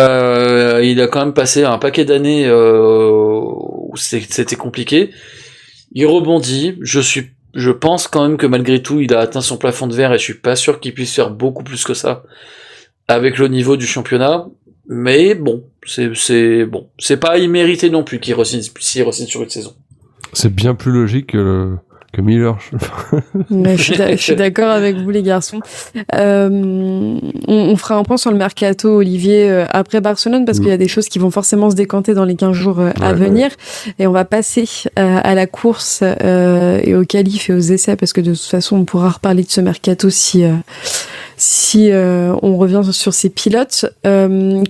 a quand même passé un paquet d'années où c'était compliqué. Il rebondit. Je pense quand même que malgré tout, il a atteint son plafond de verre et je suis pas sûr qu'il puisse faire beaucoup plus que ça avec le niveau du championnat. Mais bon, c'est bon. C'est pas immérité non plus qu'il re-signe sur une saison. C'est bien plus logique que Miller. Mais je suis d'accord avec vous, les garçons. On fera un point sur le mercato, Olivier, après Barcelone, parce qu'il y a des choses qui vont forcément se décanter dans les 15 jours à venir. Et on va passer à la course et aux qualifs et aux essais, parce que de toute façon, on pourra reparler de ce mercato si on revient sur ces pilotes.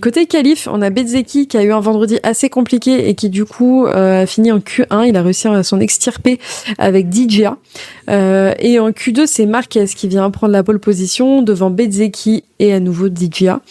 Côté qualif, on a Bezzecchi qui a eu un vendredi assez compliqué et qui du coup a fini en Q1. Il a réussi à s'en extirper avec DJA. Et en Q2, c'est Marquez qui vient prendre la pole position devant Bezzecchi et à nouveau DJA.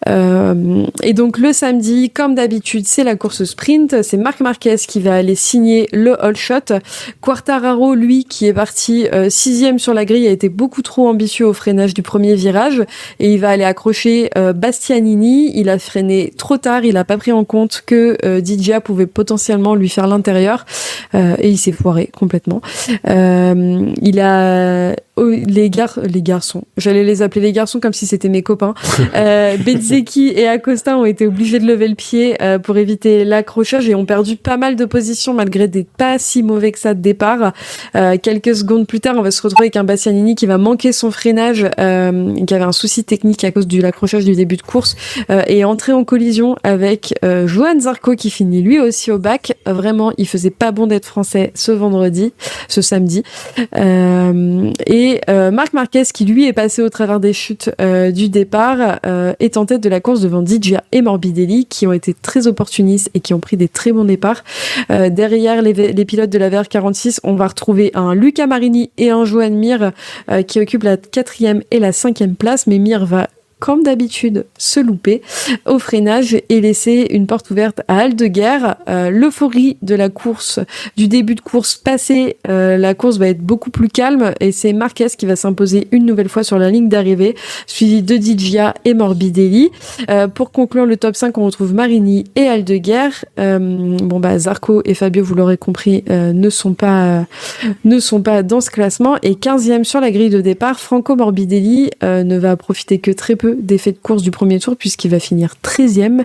Et donc le samedi, comme d'habitude, c'est la course sprint. C'est Marc Marquez qui va aller signer le all shot. Quartararo, lui, qui est parti 6e sur la grille, a été beaucoup trop ambitieux au freinage du premier virage et il va aller accrocher Bastianini. Il a freiné trop tard, il a pas pris en compte que DJA pouvait potentiellement lui faire l'intérieur et il s'est foiré complètement. Il a les garçons, j'allais les appeler les garçons comme si c'était mes copains. Bezzecchi et Acosta ont été obligés de lever le pied pour éviter l'accrochage et ont perdu pas mal de positions malgré des pas si mauvais que ça de départ. Quelques secondes plus tard, on va se retrouver avec un Bastianini qui va manquer son freinage, qui avait un souci technique à cause de l'accrochage du début de course et entrer en collision avec Johan Zarco qui finit lui aussi au bac. Vraiment, il faisait pas bon d'être français ce samedi. Et Marc Marquez, qui lui est passé au travers des chutes du départ, est en tête de la course devant DJA et Morbidelli, qui ont été très opportunistes et qui ont pris des très bons départs. Derrière les pilotes de la VR46, on va retrouver un Luca Marini et un Joan Mir qui occupent la 4e et la 5e place, mais Mir va comme d'habitude, se louper au freinage et laisser une porte ouverte à Aldeguer. L'euphorie de la course, du début de course passé, la course va être beaucoup plus calme et c'est Marquez qui va s'imposer une nouvelle fois sur la ligne d'arrivée, suivi de DJA et Morbidelli. Pour conclure le top 5, on retrouve Marini et Aldeguer. Zarco et Fabio, vous l'aurez compris, ne sont pas dans ce classement. Et 15e sur la grille de départ, Franco Morbidelli ne va profiter que très peu peu d'effet de course du premier tour puisqu'il va finir 13e.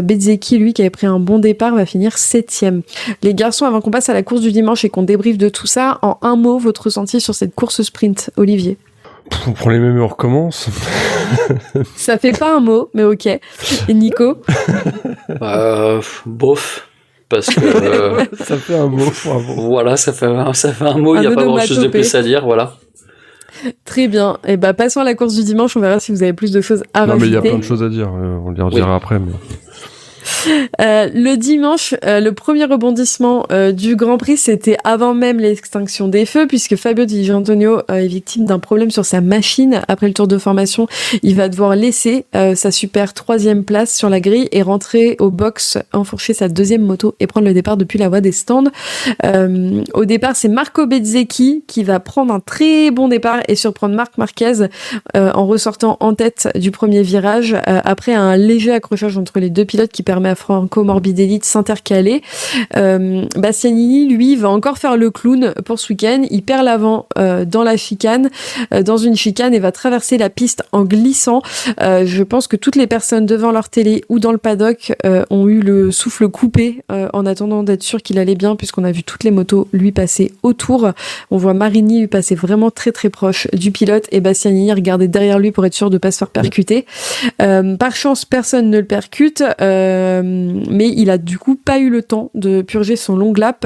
Bezzecchi, lui, qui avait pris un bon départ, va finir 7e. Les garçons, avant qu'on passe à la course du dimanche et qu'on débriefe de tout ça, en un mot, votre ressenti sur cette course sprint, Olivier? On prend les mêmes et on recommence. Ça fait pas un mot, mais ok. Et Nico? Bof. Parce que ça fait un mot, bravo. Voilà, ça fait un mot, il n'y a pas grand chose de plus à dire, voilà. Très bien. Et bah passons à la course du dimanche, on verra si vous avez plus de choses à rajouter. Non mais il y a plein de choses à dire, on les redira après. Mais... Le dimanche, le premier rebondissement du Grand Prix, c'était avant même l'extinction des feux, puisque Fabio Di Giannantonio est victime d'un problème sur sa machine. Après le tour de formation, il va devoir laisser sa super 3e place sur la grille et rentrer au box, enfourcher sa 2e moto et prendre le départ depuis la voie des stands. Au départ, c'est Marco Bezzecchi qui va prendre un très bon départ et surprendre Marc Marquez en ressortant en tête du premier virage après un léger accrochage entre les deux pilotes qui permet à Franco Morbidelli de s'intercaler. Bastianini, lui, va encore faire le clown pour ce week-end. Il perd l'avant dans la chicane, dans une chicane, et va traverser la piste en glissant. Je pense que toutes les personnes devant leur télé ou dans le paddock ont eu le souffle coupé en attendant d'être sûr qu'il allait bien, puisqu'on a vu toutes les motos lui passer autour. On voit Marini lui passer vraiment très très proche du pilote et Bastianini regarder derrière lui pour être sûr de pas se faire percuter. Par chance, personne ne le percute. Mais il a du coup pas eu le temps de purger son long lap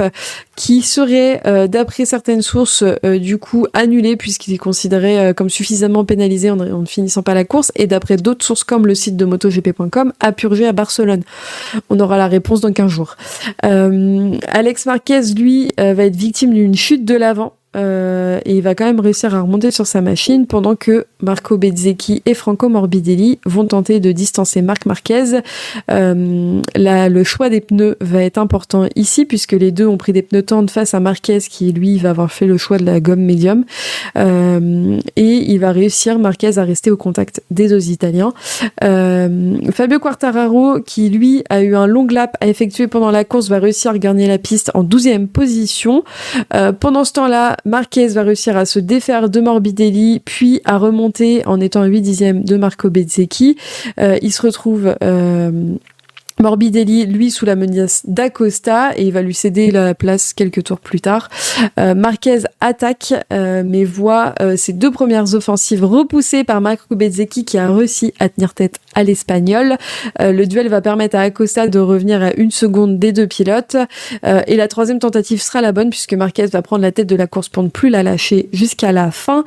qui serait, d'après certaines sources, du coup annulé puisqu'il est considéré comme suffisamment pénalisé en ne finissant pas la course, et d'après d'autres sources comme le site de MotoGP.com, a purgé à Barcelone. On aura la réponse dans 15 jours. Alex Marquez, lui, va être victime d'une chute de l'avant. Et il va quand même réussir à remonter sur sa machine pendant que Marco Bezzecchi et Franco Morbidelli vont tenter de distancer Marc Marquez. Le choix des pneus va être important ici puisque les deux ont pris des pneus tendres face à Marquez qui lui va avoir fait le choix de la gomme médium, et il va réussir, Marquez, à rester au contact des deux Italiens. Fabio Quartararo, qui lui a eu un long lap à effectuer pendant la course, va réussir à gagner la piste en 12e position. Pendant ce temps-là, Marquez va réussir à se défaire de Morbidelli, puis à remonter en étant à 8/10 de Marco Bezzecchi. Il se retrouve... Morbidelli, lui, sous la menace d'Acosta, et il va lui céder la place quelques tours plus tard. Marquez attaque, mais voit ses deux premières offensives repoussées par Marco Bezzecchi qui a réussi à tenir tête à l'Espagnol. Le duel va permettre à Acosta de revenir à 1 seconde des deux pilotes. Et la troisième tentative sera la bonne puisque Marquez va prendre la tête de la course pour ne plus la lâcher jusqu'à la fin.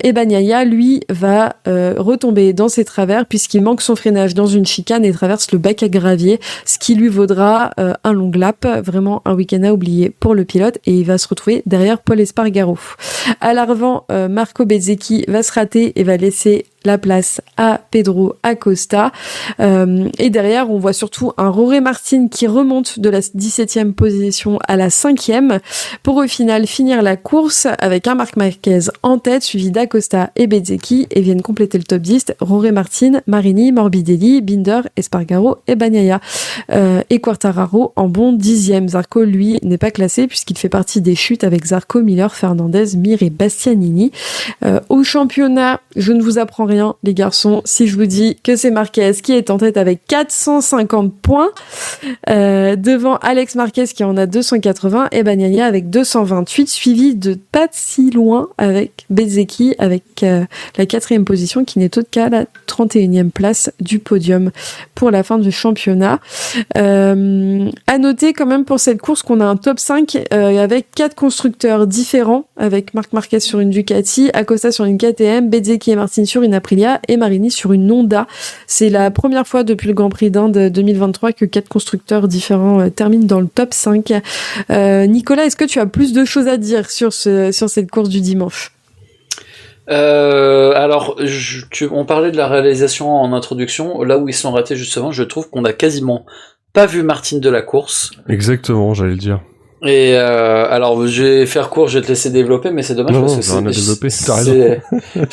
Et Bagnaia, lui, va retomber dans ses travers puisqu'il manque son freinage dans une chicane et traverse le bac à gravier, ce qui lui vaudra un long lap, vraiment un week-end à oublier pour le pilote, et il va se retrouver derrière Paul Espargaro. À l'avant, Marco Bezzecchi va se rater et va laisser la place à Pedro Acosta. Et derrière, on voit surtout un Jorge Martin qui remonte de la 17e position à la 5e pour au final finir la course avec un Marc Marquez en tête, suivi d'Acosta et Bezzecchi, et viennent compléter le top 10 Jorge Martin, Marini, Morbidelli, Binder, Espargaro et Bagnaia. Et Quartararo en bon 10e. Zarco, lui, n'est pas classé puisqu'il fait partie des chutes avec Zarco, Miller, Fernandez, Mir et Bastianini. Au championnat, je ne vous apprends rien, les garçons, si je vous dis que c'est Marquez qui est en tête avec 450 points, devant Alex Marquez qui en a 280 et Bagnaia avec 228, suivi de pas si loin avec Bezzecchi avec la 4e position qui n'est autre qu'à la 31e place du podium pour la fin du championnat. À noter quand même pour cette course qu'on a un top 5 avec 4 constructeurs différents, avec Marc Marquez sur une Ducati, Acosta sur une KTM, Bezzecchi et Martin sur une Aprilia et Marini sur une Honda. C'est la première fois depuis le Grand Prix d'Inde 2023 que 4 constructeurs différents terminent dans le top 5. Nicolas, est-ce que tu as plus de choses à dire sur cette course du dimanche ? Alors, on parlait de la réalisation en introduction. Là où ils sont ratés justement, je trouve qu'on a quasiment pas vu Martin de la course. Exactement, j'allais le dire. Et alors, je vais faire court, je vais te laisser développer, mais c'est dommage parce que c'est rien à développer. T'as raison.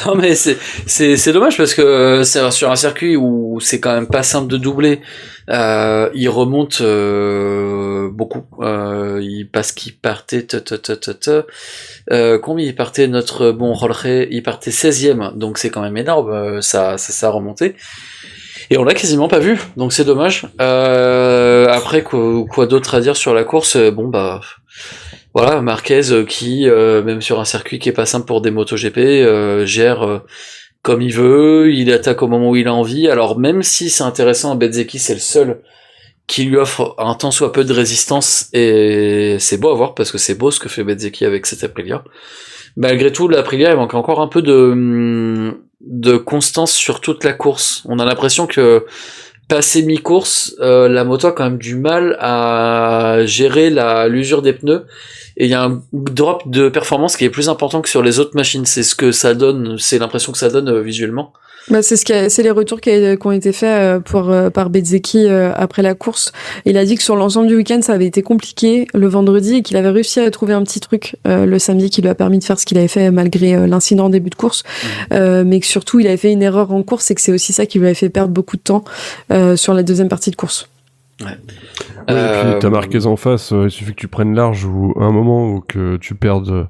Non, mais c'est dommage parce que c'est sur un circuit où c'est quand même pas simple de doubler. Il remonte beaucoup. Parce qu'il partait combien il partait notre bon Jorge, il partait 16e, donc c'est quand même énorme, ça a remonté. Et on l'a quasiment pas vu, donc c'est dommage. Après, quoi d'autre à dire sur la course? Bon bah voilà, Marquez qui, même sur un circuit qui est pas simple pour des MotoGP, gère comme il veut, il attaque au moment où il a envie. Alors même si c'est intéressant, Bezzecchi c'est le seul qui lui offre un tant soit peu de résistance, et c'est beau à voir parce que c'est beau ce que fait Bezzecchi avec cette Aprilia. Malgré tout, l'Aprilia il manque encore un peu de constance sur toute la course. On a l'impression que passé mi-course, la moto a quand même du mal à gérer l'usure des pneus, et il y a un drop de performance qui est plus important que sur les autres machines. C'est ce que ça donne, c'est l'impression que ça donne visuellement. Bah c'est les retours qui ont été faits par Bezzecchi après la course. Il a dit que sur l'ensemble du week-end ça avait été compliqué le vendredi et qu'il avait réussi à trouver un petit truc le samedi qui lui a permis de faire ce qu'il avait fait malgré l'incident en début de course, mais que surtout il avait fait une erreur en course et que c'est aussi ça qui lui avait fait perdre beaucoup de temps sur la deuxième partie de course. Ouais. Et puis t'as Marquez en face, il suffit que tu prennes large ou un moment ou que tu perdes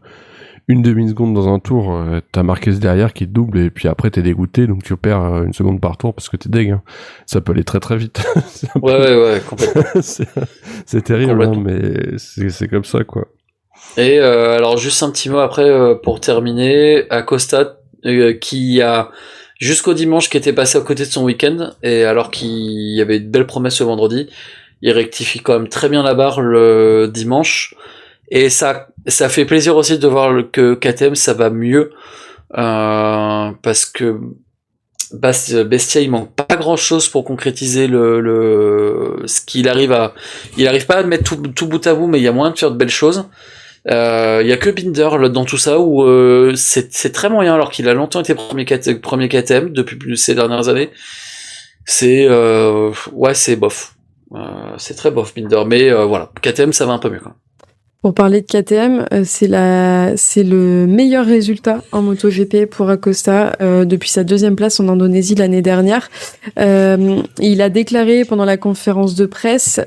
une demi-seconde dans un tour, t'as Marquez derrière qui te double et puis après t'es dégoûté, donc tu perds une seconde par tour parce que t'es deg. Hein. Ça peut aller très très vite. Ouais, complètement. c'est terrible, hein, mais c'est comme ça, quoi. Et alors juste un petit mot après pour terminer, Acosta qui a jusqu'au dimanche qui était passé à côté de son week-end, et alors qu'il y avait de belles promesses ce vendredi, il rectifie quand même très bien la barre le dimanche. Et ça fait plaisir aussi de voir que KTM ça va mieux, parce que Bestia il manque pas grand chose pour concrétiser ce qu'il arrive il arrive pas à mettre tout bout à bout, mais il y a moyen de faire de belles choses. Il y a que Binder dans tout ça où c'est très moyen, alors qu'il a longtemps été premier KTM depuis ces dernières années. C'est bof. C'est très bof Binder, mais voilà, KTM ça va un peu mieux, quoi. Pour parler de KTM, c'est le meilleur résultat en MotoGP pour Acosta depuis sa deuxième place en Indonésie l'année dernière. Il a déclaré pendant la conférence de presse,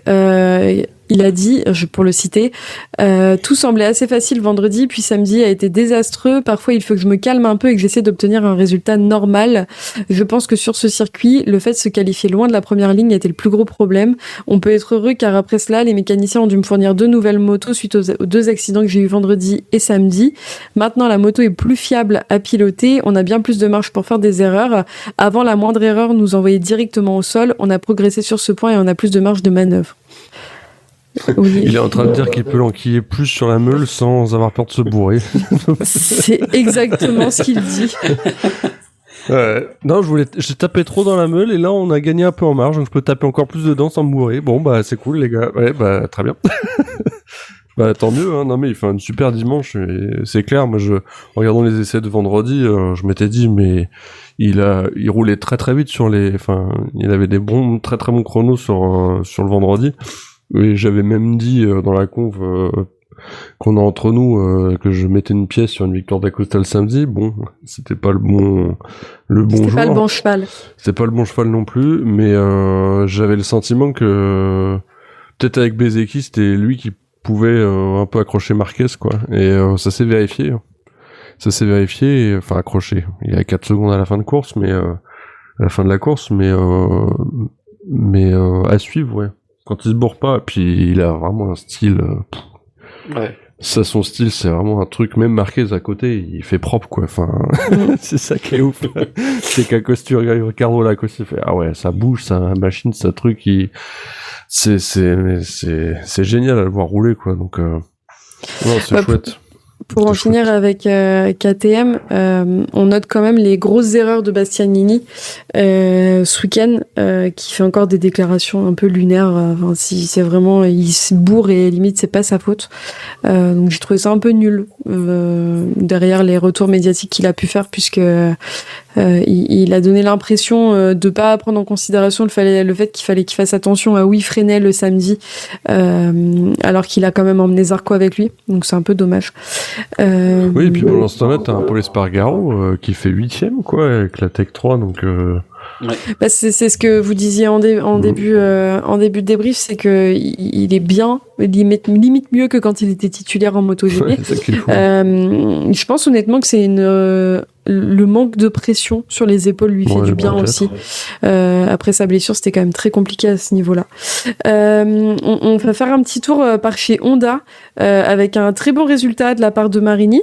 il a dit, pour le citer, tout semblait assez facile vendredi, puis samedi a été désastreux. Parfois, il faut que je me calme un peu et que j'essaie d'obtenir un résultat normal. Je pense que sur ce circuit, le fait de se qualifier loin de la première ligne était le plus gros problème. On peut être heureux car après cela, les mécaniciens ont dû me fournir 2 nouvelles motos suite aux 2 accidents que j'ai eu vendredi et samedi. Maintenant, la moto est plus fiable à piloter. On a bien plus de marge pour faire des erreurs. Avant, la moindre erreur nous envoyait directement au sol. On a progressé sur ce point et on a plus de marge de manœuvre. Oui. Il est en train de dire qu'il peut l'enquiller plus sur la meule sans avoir peur de se bourrer. C'est exactement ce qu'il dit. Ouais. Non, j'ai tapé trop dans la meule et là on a gagné un peu en marge, donc je peux taper encore plus dedans sans me bourrer. Bon bah c'est cool les gars. Ouais bah très bien. Bah tant mieux, hein. Non mais il fait un super dimanche, et c'est clair. Moi en regardant les essais de vendredi, je m'étais dit mais il roulait très très vite il avait des très très bons chronos sur le vendredi. Et j'avais même dit dans la conf qu'on a entre nous que je mettais une pièce sur une victoire d'Acosta le samedi. Bon, c'était pas le bon C'était joueur. pas le bon cheval. C'était pas le bon cheval non plus, mais j'avais le sentiment que peut-être avec Bezzecchi, c'était lui qui pouvait un peu accrocher Marquez, quoi. Et ça s'est vérifié. Enfin accroché. Il y a 4 secondes à la fin de course, mais à la fin de la course, mais à suivre, ouais. Quand il se bourre pas, puis il a vraiment un style. Ouais. Ça, son style, c'est vraiment un truc. Même Marquez à côté, il fait propre, quoi. Enfin, c'est ça qui est ouf. C'est qu'Acosta, Ricardo Lacoste, il fait ah ouais, ça bouge, ça machine, ça truc. C'est génial à le voir rouler, quoi. Donc, non, c'est chouette. Pour en finir avec KTM, on note quand même les grosses erreurs de Bastianini ce week-end, qui fait encore des déclarations un peu lunaires. Si c'est vraiment, il se bourre et limite c'est pas sa faute. Donc j'ai trouvé ça un peu nul derrière les retours médiatiques qu'il a pu faire, puisque il a donné l'impression de pas prendre en considération le fait qu'il fallait qu'il fasse attention à où il freinait le samedi, alors qu'il a quand même emmené Zarco avec lui. Donc c'est un peu dommage. Oui, et puis pendant ce temps-là, t'as un Paul Espargaro qui fait 8ème, quoi, avec la Tech 3, donc Bah c'est ce que vous disiez en début de débrief, c'est que il est bien, limite mieux que quand il était titulaire en MotoGP. Ouais, c'est ça qu'il faut. Je pense honnêtement que c'est le manque de pression sur les épaules lui fait du bien aussi. Après sa blessure, c'était quand même très compliqué à ce niveau-là. On va faire un petit tour par chez Honda avec un très bon résultat de la part de Marini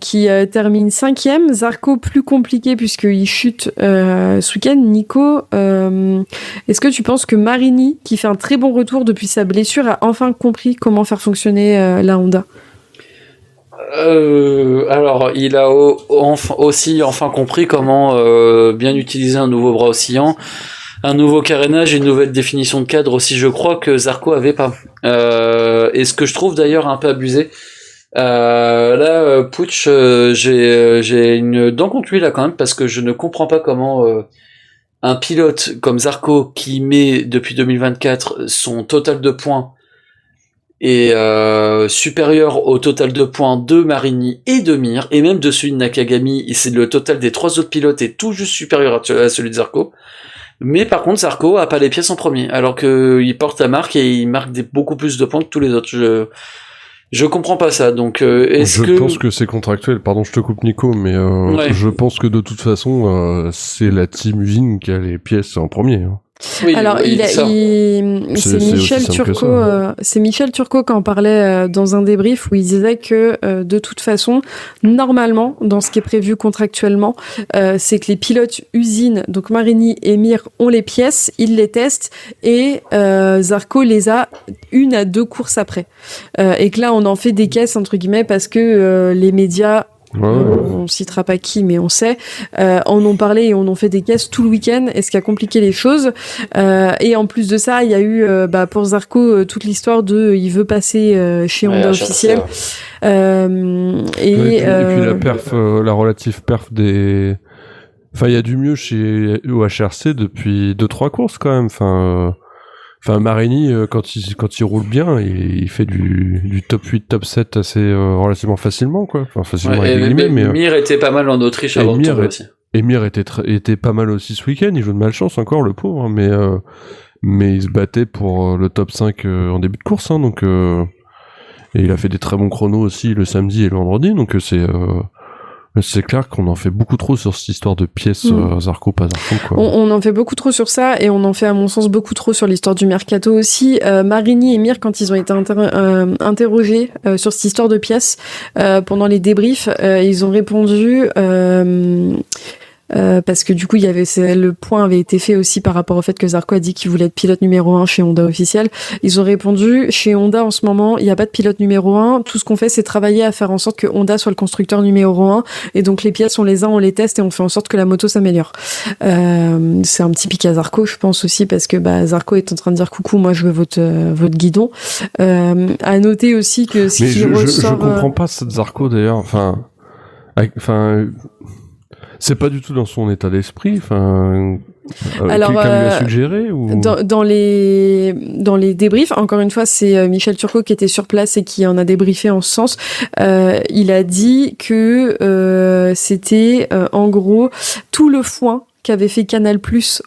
qui termine 5e. Zarco plus compliqué puisqu'il chute ce week-end. Nico, est-ce que tu penses que Marini, qui fait un très bon retour depuis sa blessure, a enfin compris comment faire fonctionner la Honda? Alors, il a aussi enfin compris comment bien utiliser un nouveau bras oscillant, un nouveau carénage et une nouvelle définition de cadre aussi, je crois, que Zarco avait pas. Et ce que je trouve d'ailleurs un peu abusé. Là, Puig, j'ai une dent contre lui là quand même, parce que je ne comprends pas comment un pilote comme Zarco, qui met depuis 2024 son total de points est supérieur au total de points de Marini et de Mir, et même de celui de Nakagami, et c'est le total des 3 autres pilotes est tout juste supérieur à celui de Zarco. Mais par contre, Zarco a pas les pièces en premier, alors que il porte la marque et il marque beaucoup plus de points que tous les autres. Je comprends pas ça, donc Je pense que c'est contractuel, pardon, je te coupe Nico, mais Ouais. je pense que de toute façon, c'est la team usine qui a les pièces en premier. Hein. Oui, Alors, oui, ça. c'est Michel aussi simple que Turcot, ça. c'est Michel Turcot qui en parlait dans un débrief où il disait que de toute façon, normalement, dans ce qui est prévu contractuellement, c'est que les pilotes usines, donc Marini et Mir, ont les pièces, ils les testent et Zarco les a 1 à 2 courses après. Et que là, on en fait des caisses entre guillemets parce que les médias on citera pas qui, mais on sait, en ont parlé et on en fait des caisses tout le week-end, et ce qui a compliqué les choses. Et en plus de ça, il y a eu pour Zarco toute l'histoire de il veut passer chez Honda officiel. Et puis la perf, la relative perf des... Enfin, il y a du mieux chez HRC depuis 2-3 courses quand même. Enfin, Marini, quand il roule bien, il fait du top 8, top 7 assez relativement facilement, quoi. Enfin, facilement avec des guillemets, mais Mir était pas mal en Autriche avant de tomber aussi. Et Mir était pas mal aussi ce week-end. Il joue de malchance encore, le pauvre, hein, mais il se battait pour le top 5 en début de course, hein, donc et il a fait des très bons chronos aussi le samedi et le vendredi, donc c'est clair qu'on en fait beaucoup trop sur cette histoire de pièces Zarco, pas Zarco, quoi. On en fait beaucoup trop sur ça, et on en fait à mon sens beaucoup trop sur l'histoire du mercato aussi. Marini et Mir, quand ils ont été interrogés sur cette histoire de pièces pendant les débriefs, ils ont répondu... parce que du coup le point avait été fait aussi par rapport au fait que Zarco a dit qu'il voulait être pilote numéro 1 chez Honda officiel. Ils ont répondu, chez Honda en ce moment il n'y a pas de pilote numéro 1, tout ce qu'on fait c'est travailler à faire en sorte que Honda soit le constructeur numéro 1, et donc les pièces on les teste et on fait en sorte que la moto s'améliore. C'est un petit pic à Zarco, je pense aussi, parce que Zarco est en train de dire coucou, moi je veux votre guidon. À noter aussi que ce qui ressort... Je comprends pas cette Zarco d'ailleurs, enfin c'est pas du tout dans son état d'esprit. Enfin, alors, quelqu'un lui a suggéré ou... dans les débriefs, encore une fois, c'est Michel Turcot qui était sur place et qui en a débriefé en ce sens. Il a dit que c'était en gros tout le foin qu'avait fait Canal+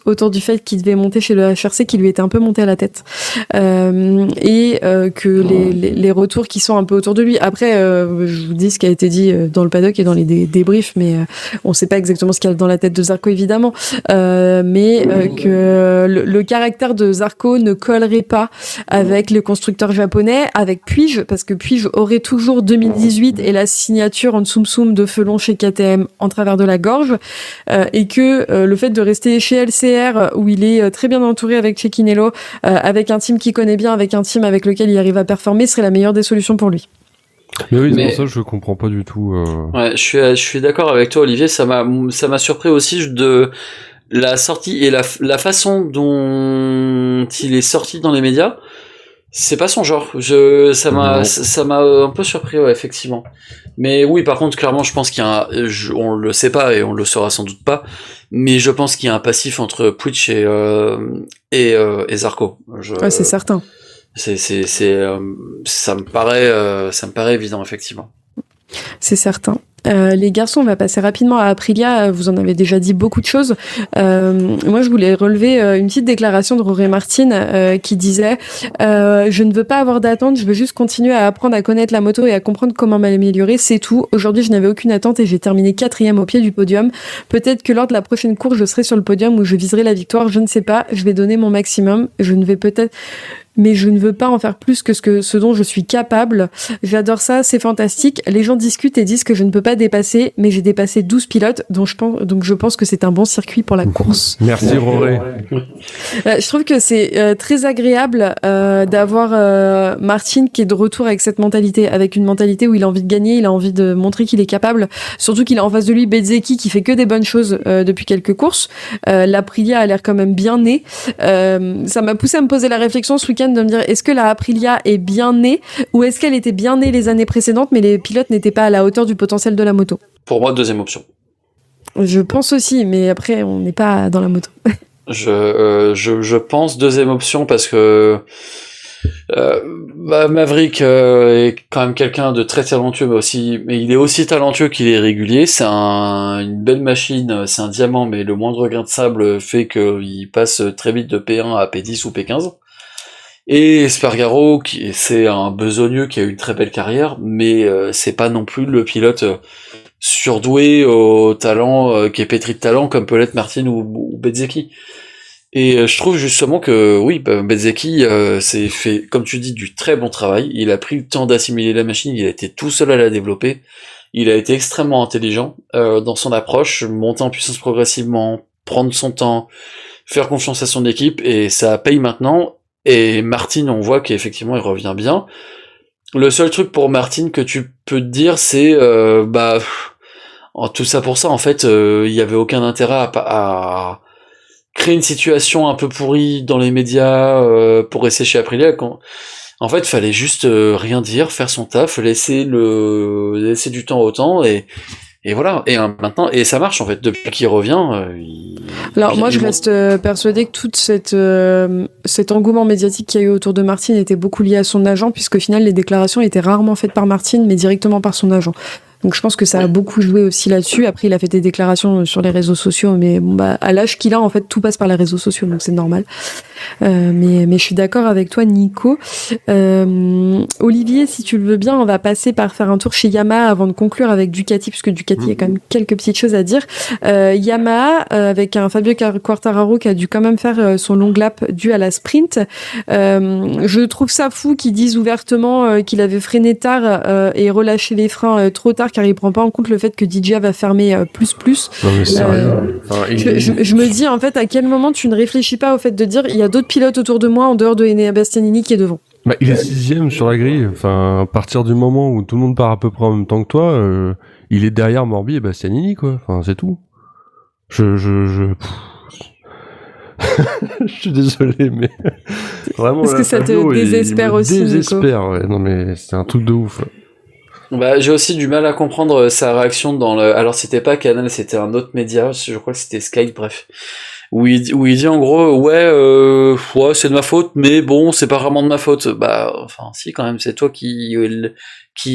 autour du fait qu'il devait monter chez le HRC, qui lui était un peu monté à la tête, et que les retours qui sont un peu autour de lui. Après, je vous dis ce qui a été dit dans le paddock et dans les débriefs, mais on sait pas exactement ce qu'il y a dans la tête de Zarco évidemment, mais que le caractère de Zarco ne collerait pas avec le constructeur japonais, avec Puig, parce que Puig aurait toujours 2018 et la signature en Tsum Tsum de Felon chez KTM en travers de la gorge, et que le fait de rester chez LCR où il est très bien entouré avec Cecchinello, avec un team qu'il connaît bien, avec un team avec lequel il arrive à performer, serait la meilleure des solutions pour lui. Mais oui, c'est pour ça que je comprends pas du tout. Ouais, je suis d'accord avec toi, Olivier. Ça m'a surpris aussi de la sortie et la façon dont il est sorti dans les médias. C'est pas son genre. Ça m'a un peu surpris, ouais, effectivement. Mais oui, par contre, clairement, je pense qu'il y a on le sait pas et on le saura sans doute pas, mais je pense qu'il y a un passif entre Puig et Zarco. Ouais, c'est certain. Ça me paraît évident, effectivement. C'est certain. Les garçons, on va passer rapidement à Aprilia. Vous en avez déjà dit beaucoup de choses. Moi, je voulais relever une petite déclaration de Jorge Martin qui disait je ne veux pas avoir d'attente, je veux juste continuer à apprendre à connaître la moto et à comprendre comment m'améliorer, c'est tout. Aujourd'hui, je n'avais aucune attente et j'ai terminé 4e au pied du podium. Peut-être que lors de la prochaine course, je serai sur le podium ou je viserai la victoire, je ne sais pas. Je vais donner mon maximum. Mais je ne veux pas en faire plus que ce dont je suis capable. J'adore ça, c'est fantastique. Les gens discutent et disent que je ne peux pas dépasser, mais j'ai dépassé 12 pilotes, donc je pense que c'est un bon circuit pour la course. Merci Roré. Je trouve que c'est très agréable d'avoir Martin qui est de retour avec cette mentalité, avec une mentalité où il a envie de gagner, il a envie de montrer qu'il est capable, surtout qu'il a en face de lui Bezzecchi qui fait que des bonnes choses depuis quelques courses. L'Aprilia a l'air quand même bien née. Ça m'a poussé à me poser la réflexion ce week-end de me dire est-ce que la Aprilia est bien née ou est-ce qu'elle était bien née les années précédentes mais les pilotes n'étaient pas à la hauteur du potentiel de la moto. Pour moi, deuxième option. Je pense aussi, mais après on n'est pas dans la moto. Je pense deuxième option parce que Maverick est quand même quelqu'un de très talentueux, mais il est aussi talentueux qu'il est régulier. C'est une belle machine, c'est un diamant, mais le moindre grain de sable fait qu'il passe très vite de P1 à P10 ou P15. Et Espargaro, c'est un besogneux qui a eu une très belle carrière, mais c'est pas non plus le pilote surdoué au talent, qui est pétri de talent comme peut l'être Martin ou Bezzecchi. Et je trouve justement que oui, Bezzecchi s'est fait, comme tu dis, du très bon travail. Il a pris le temps d'assimiler la machine, il a été tout seul à la développer. Il a été extrêmement intelligent dans son approche, monter en puissance progressivement, prendre son temps, faire confiance à son équipe, et ça paye maintenant. Et Martin, on voit qu'effectivement il revient bien. Le seul truc pour Martin que tu peux te dire, c'est tout ça pour ça, en fait, il y avait aucun intérêt à créer une situation un peu pourrie dans les médias pour rester chez Aprilia. En fait, fallait juste rien dire, faire son taf, laisser du temps au temps et voilà. Et maintenant, et ça marche en fait depuis qu'il revient. Alors moi, je reste persuadée que toute cet engouement médiatique qu'il y a eu autour de Martin était beaucoup lié à son agent, puisqu'au final, les déclarations étaient rarement faites par Martin, mais directement par son agent. Donc je pense que ça a beaucoup joué aussi là-dessus. Après, il a fait des déclarations sur les réseaux sociaux, mais à l'âge qu'il a, en fait, tout passe par les réseaux sociaux, donc c'est normal. Mais je suis d'accord avec toi, Nico. Olivier, si tu le veux bien, on va passer par faire un tour chez Yamaha avant de conclure avec Ducati, puisque Ducati, il y a quand même quelques petites choses à dire. Yamaha, avec un Fabio Quartararo qui a dû quand même faire son long lap dû à la sprint. Je trouve ça fou qu'ils disent ouvertement qu'il avait freiné tard et relâché les freins trop tard, car il prend pas en compte le fait que DJ va fermer plus. Non mais c'est rien. Enfin, je me dis en fait à quel moment tu ne réfléchis pas au fait de dire il y a d'autres pilotes autour de moi en dehors de Enea Bastianini qui est devant. Bah, il est 6ème sur la grille. Enfin, à partir du moment où tout le monde part à peu près en même temps que toi, il est derrière Morbi et Bastianini, quoi. Enfin, c'est tout. Je suis désolé, mais vraiment. Est-ce que ça te désespère aussi, Nico ? Désespère, ouais. Non mais c'est un truc de ouf. J'ai aussi du mal à comprendre sa réaction alors c'était pas Canal, c'était un autre média, je crois que c'était Sky, bref. Où il dit en gros, ouais, c'est de ma faute, mais bon, c'est pas vraiment de ma faute. Enfin, si, quand même, c'est toi qui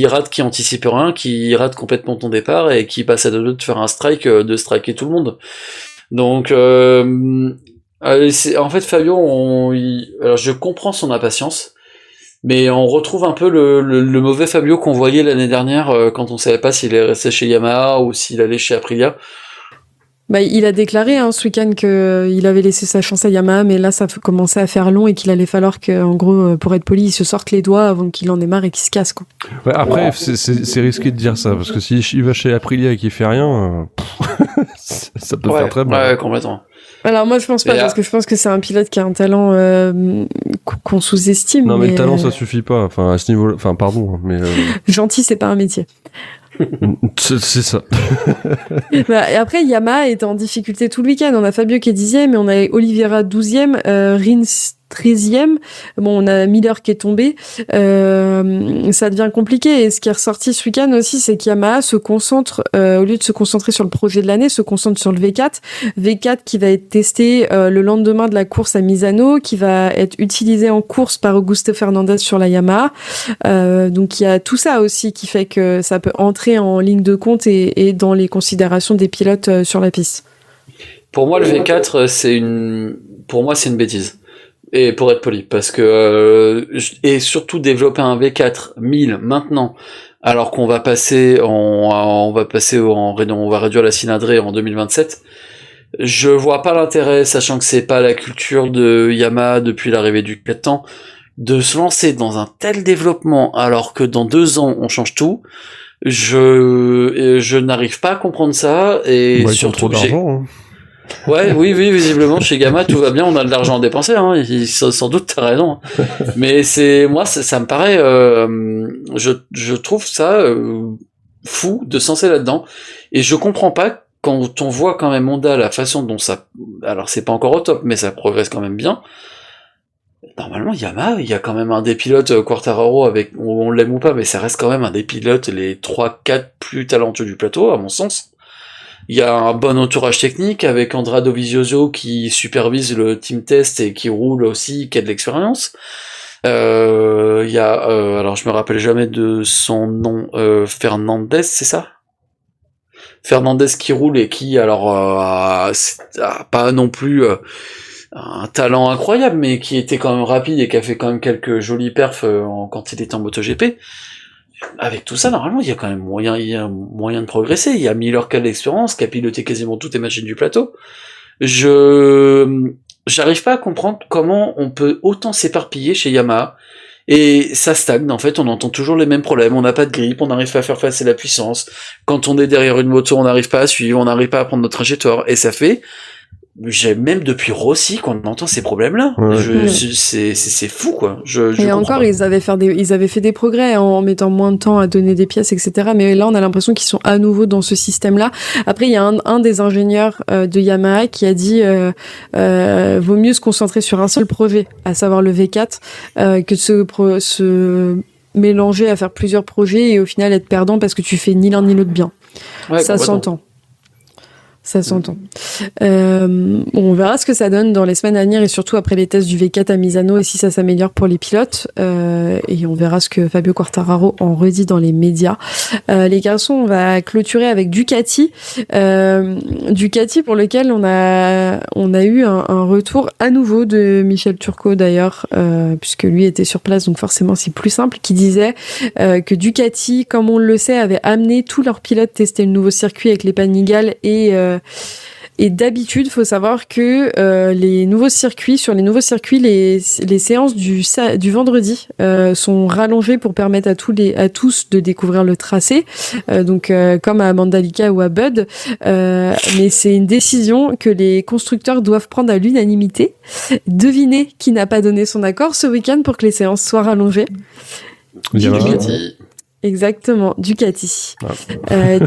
rate, qui anticipe rien, qui rate complètement ton départ et qui passe à deux de faire un strike, de striker tout le monde. Donc, en fait, Fabio, alors je comprends son impatience, mais on retrouve un peu le mauvais Fabio qu'on voyait l'année dernière quand on savait pas s'il est resté chez Yamaha ou s'il allait chez Aprilia. Il a déclaré ce week-end qu'il avait laissé sa chance à Yamaha, mais là ça commençait à faire long et qu'il allait falloir qu'en gros, pour être poli, il se sorte les doigts avant qu'il en ait marre et qu'il se casse, quoi. Ouais, après, c'est risqué de dire ça, parce que s'il va chez Aprilia et qu'il fait rien, ça peut faire très mal. Ouais, complètement. Alors moi je pense pas, parce que je pense que c'est un pilote qui a un talent qu'on sous-estime. Non mais le talent ça suffit pas, enfin à ce niveau, enfin pardon, mais gentil c'est pas un métier. C'est ça. Et après Yamaha était en difficulté tout le week-end. On a Fabio qui est 10e et on a Oliveira 12e, Rins 13e. Bon, on a Miller qui est tombé. Ça devient compliqué. Et ce qui est ressorti ce week-end aussi, c'est qu'Yamaha se concentre, au lieu de se concentrer sur le projet de l'année, se concentre sur le V4. V4 qui va être testé le lendemain de la course à Misano, qui va être utilisé en course par Augusto Fernandez sur la Yamaha. Donc il y a tout ça aussi qui fait que ça peut entrer rentrer en ligne de compte et dans les considérations des pilotes sur la piste. Pour moi, le V4, c'est une bêtise. Et pour être poli, parce que et surtout développer un V4 1000 maintenant, alors qu'on va passer on va réduire la cylindrée en 2027. Je vois pas l'intérêt, sachant que c'est pas la culture de Yamaha depuis l'arrivée du 4 ans, de se lancer dans un tel développement, alors que dans 2 ans on change tout. Je n'arrive pas à comprendre ça, et surtout trop d'argent. oui, visiblement chez Gamma tout va bien, on a de l'argent à dépenser, hein. Sans doute t'as raison. Mais ça me paraît, je trouve ça fou de se lancer là-dedans, et je comprends pas quand on voit quand même Honda la façon dont ça, alors c'est pas encore au top, mais ça progresse quand même bien. Normalement, Yamaha, il y a quand même un des pilotes, Quartararo, on l'aime ou pas, mais ça reste quand même un des pilotes les 3-4 plus talentueux du plateau, à mon sens. Il y a un bon entourage technique avec Andrea Dovizioso qui supervise le team test et qui roule aussi, qui a de l'expérience. Il y a, alors je me rappelle jamais de son nom, Fernandez, c'est ça? Fernandez qui roule et qui, alors, a pas non plus un talent incroyable, mais qui était quand même rapide et qui a fait quand même quelques jolis perfs quand il était en MotoGP. Avec tout ça, normalement, il y a quand même moyen de progresser. Il y a Miller qui a de l'expérience, qui a piloté quasiment toutes les machines du plateau. J'arrive pas à comprendre comment on peut autant s'éparpiller chez Yamaha. Et ça stagne, en fait, on entend toujours les mêmes problèmes, on n'a pas de grip, on n'arrive pas à faire face à la puissance, quand on est derrière une moto, on n'arrive pas à suivre, on n'arrive pas à prendre notre trajectoire, et ça fait, même depuis Rossi qu'on entend ces problèmes-là. Ouais. C'est fou, quoi. Et encore, ils avaient fait des progrès en mettant moins de temps à donner des pièces, etc. Mais là, on a l'impression qu'ils sont à nouveau dans ce système-là. Après, il y a un des ingénieurs de Yamaha qui a dit vaut mieux se concentrer sur un seul projet, à savoir le V4, que de se mélanger à faire plusieurs projets et au final être perdant parce que tu fais ni l'un ni l'autre bien. Ouais, ça s'entend. Ça s'entend. On verra ce que ça donne dans les semaines à venir et surtout après les tests du V4 à Misano et si ça s'améliore pour les pilotes. Et on verra ce que Fabio Quartararo en redit dans les médias. Les garçons, on va clôturer avec Ducati. Ducati pour lequel on a eu un retour à nouveau de Michel Turco d'ailleurs, puisque lui était sur place, donc forcément c'est plus simple, qui disait que Ducati, comme on le sait, avait amené tous leurs pilotes tester le nouveau circuit avec les Panigale et d'habitude, faut savoir que sur les nouveaux circuits, les séances du vendredi sont rallongées pour permettre à tous de découvrir le tracé. Donc comme à Mandalika ou à Bud, mais c'est une décision que les constructeurs doivent prendre à l'unanimité. Devinez qui n'a pas donné son accord ce week-end pour que les séances soient rallongées. Ducati. Exactement, Ducati.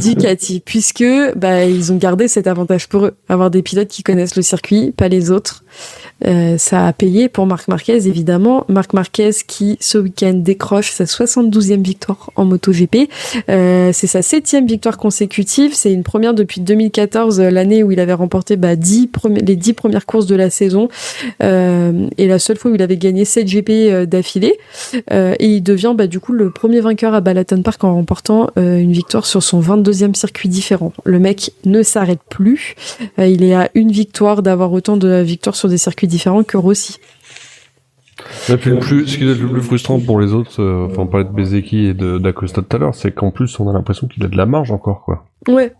Ducati, puisque ils ont gardé cet avantage pour eux, avoir des pilotes qui connaissent le circuit, pas les autres. Ça a payé pour Marc Marquez, évidemment. Marc Marquez qui, ce week-end, décroche sa 72e victoire en MotoGP. C'est sa 7e victoire consécutive. C'est une première depuis 2014, l'année où il avait remporté les 10 premières courses de la saison. Et la seule fois où il avait gagné 7 GP d'affilée. Et il devient du coup le premier vainqueur à Balaton Park en remportant une victoire sur son 22e circuit différent. Le mec ne s'arrête plus. Il est à une victoire d'avoir autant de victoires sur des circuits différents que Rossi. Et puis ce qui est le plus frustrant pour les autres, on parlait de Bezeki et d'Acosta tout à l'heure, c'est qu'en plus on a l'impression qu'il a de la marge encore, quoi. Ouais.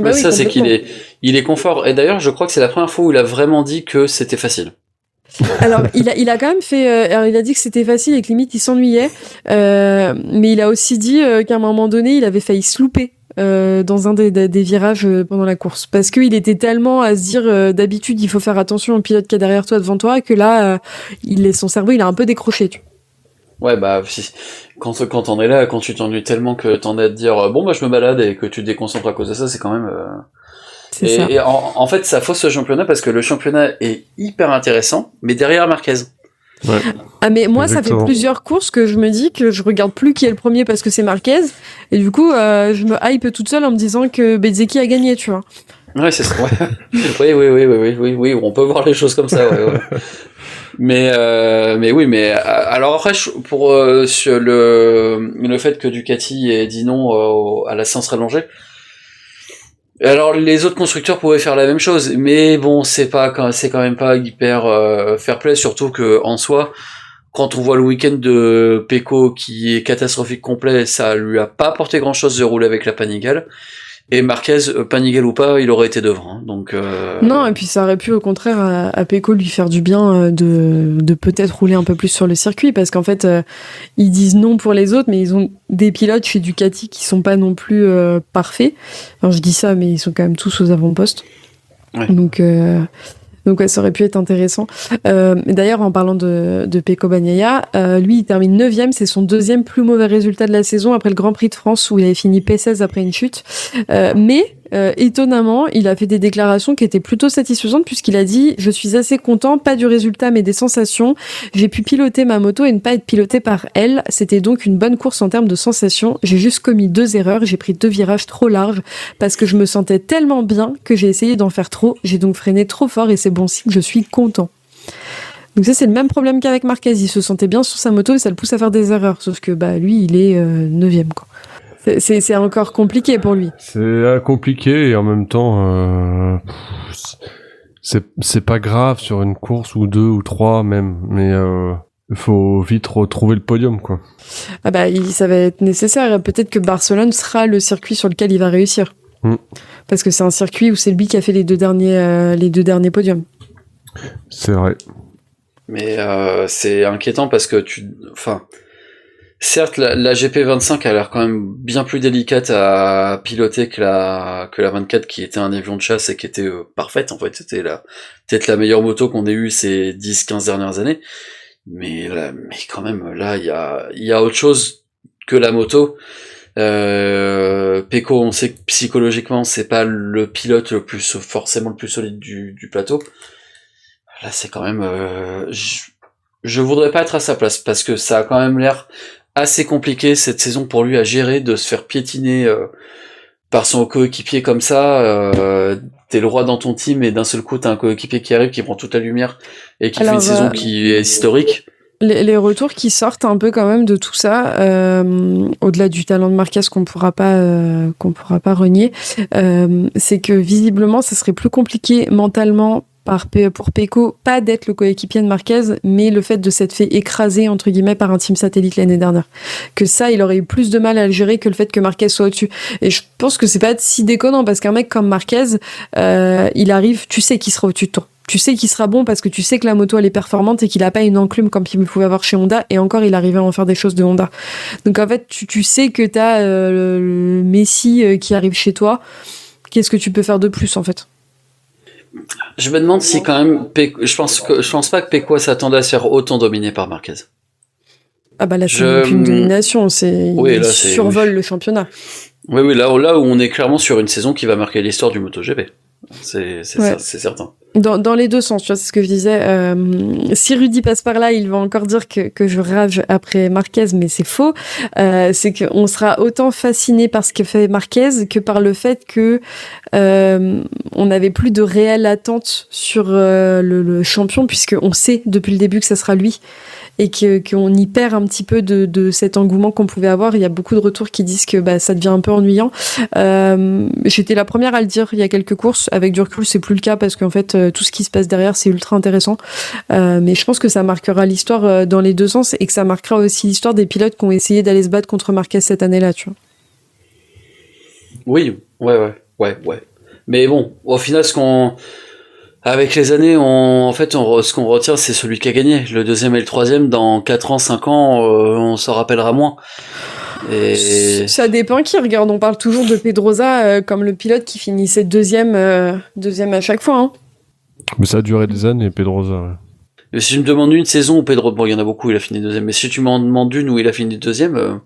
Oui, ça c'est qu'il est confort. Et d'ailleurs, je crois que c'est la première fois où il a vraiment dit que c'était facile. Alors, il a quand même fait. Il a dit que c'était facile et que limite il s'ennuyait, mais il a aussi dit qu'à un moment donné, il avait failli se louper dans un des virages pendant la course, parce qu'il était tellement à se dire d'habitude il faut faire attention au pilote qui est derrière toi, devant toi, que là, son cerveau il a un peu décroché. Ouais, quand on est là, quand tu t'ennuies tellement que t'en es à te dire je me balade et que tu te déconcentres à cause de ça, c'est quand même. Et en fait, ça fausse ce championnat parce que le championnat est hyper intéressant, mais derrière Marquez. Ouais. Ah mais moi Exactement. Ça fait plusieurs courses que je me dis que je regarde plus qui est le premier parce que c'est Marquez et du coup je me hype toute seule en me disant que Bezzecchi a gagné, tu vois. Ouais, c'est ça. Ouais. Oui, on peut voir les choses comme ça. Ouais. Mais oui, mais alors après, pour sur le fait que Ducati ait dit non à la séance rallongée. Alors les autres constructeurs pouvaient faire la même chose, mais bon, c'est quand même pas hyper fair play, surtout que en soi, quand on voit le week-end de Pecco qui est catastrophique complet, ça lui a pas apporté grand-chose de rouler avec la Panigale. Et Marquez, Panigale ou pas, il aurait été devant. Hein, donc non, et puis ça aurait pu au contraire à Pecco lui faire du bien de peut-être rouler un peu plus sur le circuit, parce qu'en fait ils disent non pour les autres, mais ils ont des pilotes chez Ducati qui sont pas non plus parfaits. Alors je dis ça, mais ils sont quand même tous aux avant-postes. Ouais. Donc ouais, ça aurait pu être intéressant. D'ailleurs, en parlant de Pecco Bagnaia, lui, il termine 9e. C'est son deuxième plus mauvais résultat de la saison après le Grand Prix de France où il avait fini P16 après une chute. Mais étonnamment, il a fait des déclarations qui étaient plutôt satisfaisantes puisqu'il a dit « Je suis assez content, pas du résultat mais des sensations. J'ai pu piloter ma moto et ne pas être piloté par elle. C'était donc une bonne course en termes de sensations. J'ai juste commis 2 erreurs. J'ai pris 2 virages trop larges parce que je me sentais tellement bien que j'ai essayé d'en faire trop. J'ai donc freiné trop fort et c'est bon signe, je suis content. » Donc ça, c'est le même problème qu'avec Marquez. Il se sentait bien sur sa moto et ça le pousse à faire des erreurs. Sauf que lui, il est 9e, quoi. C'est encore compliqué pour lui. C'est compliqué et en même temps, c'est pas grave sur une course ou 2 ou 3 même, mais il faut vite retrouver le podium, quoi. Ça va être nécessaire. Peut-être que Barcelone sera le circuit sur lequel il va réussir. Parce que c'est un circuit où c'est lui qui a fait les deux derniers podiums. C'est vrai. Mais c'est inquiétant parce que certes, la GP25 a l'air quand même bien plus délicate à piloter que la 24 qui était un avion de chasse et qui était parfaite, en fait. C'était peut-être la meilleure moto qu'on ait eue ces 10-15 dernières années. Mais quand même, là, il y a autre chose que la moto. Pecco, on sait que psychologiquement, c'est pas le pilote forcément le plus solide du plateau. Là, c'est quand même, je voudrais pas être à sa place parce que ça a quand même l'air assez compliqué cette saison pour lui à gérer, de se faire piétiner par son coéquipier comme ça. T'es le roi dans ton team et d'un seul coup t'as un coéquipier qui arrive, qui prend toute la lumière et qui fait une saison qui est historique. Les retours qui sortent un peu quand même de tout ça, au-delà du talent de Marquez qu'on pourra pas renier, c'est que visiblement ça serait plus compliqué mentalement pour Pecco, pas d'être le coéquipier de Marquez, mais le fait de s'être fait écraser entre guillemets par un team satellite l'année dernière. Que ça, il aurait eu plus de mal à le gérer que le fait que Marquez soit au-dessus. Et je pense que c'est pas si déconnant parce qu'un mec comme Marquez, il arrive, tu sais qu'il sera au-dessus de toi. Tu sais qu'il sera bon parce que tu sais que la moto elle est performante et qu'il a pas une enclume comme il pouvait avoir chez Honda, et encore il arrivait à en faire des choses de Honda. Donc en fait tu sais que t'as le Messi qui arrive chez toi. Qu'est-ce que tu peux faire de plus en fait? Je me demande si quand même je pense pas que Pecco s'attendait à se faire autant dominer par Marquez. Là c'est même plus une domination, il survole le championnat. Oui, là où on est clairement sur une saison qui va marquer l'histoire du MotoGP. C'est certain. Dans les deux sens, tu vois, c'est ce que je disais. Si Rudy passe par là, il va encore dire que je rage après Marquez, mais c'est faux. C'est qu'on sera autant fasciné par ce que fait Marquez que par le fait que on n'avait plus de réelle attente sur le champion, puisqu'on sait depuis le début que ça sera lui. Et qu'on y perd un petit peu de cet engouement qu'on pouvait avoir. Il y a beaucoup de retours qui disent que ça devient un peu ennuyant. J'étais la première à le dire il y a quelques courses. Avec du recul, c'est plus le cas parce qu'en fait, tout ce qui se passe derrière, c'est ultra intéressant. Mais je pense que ça marquera l'histoire dans les deux sens et que ça marquera aussi l'histoire des pilotes qui ont essayé d'aller se battre contre Marquez cette année-là, tu vois. Oui, ouais. Mais bon, au final, avec les années, ce qu'on retient, c'est celui qui a gagné. Le deuxième et le troisième, dans 4 ans, 5 ans, on s'en rappellera moins. Et... Ça dépend qui regarde. On parle toujours de Pedrosa comme le pilote qui finissait deuxième à chaque fois. Hein. Mais ça a duré des années, Pedrosa. Ouais. Et si tu me demandes une saison où Pedrosa, il y en a beaucoup, il a fini deuxième. Mais si tu m'en demandes une où il a fini deuxième,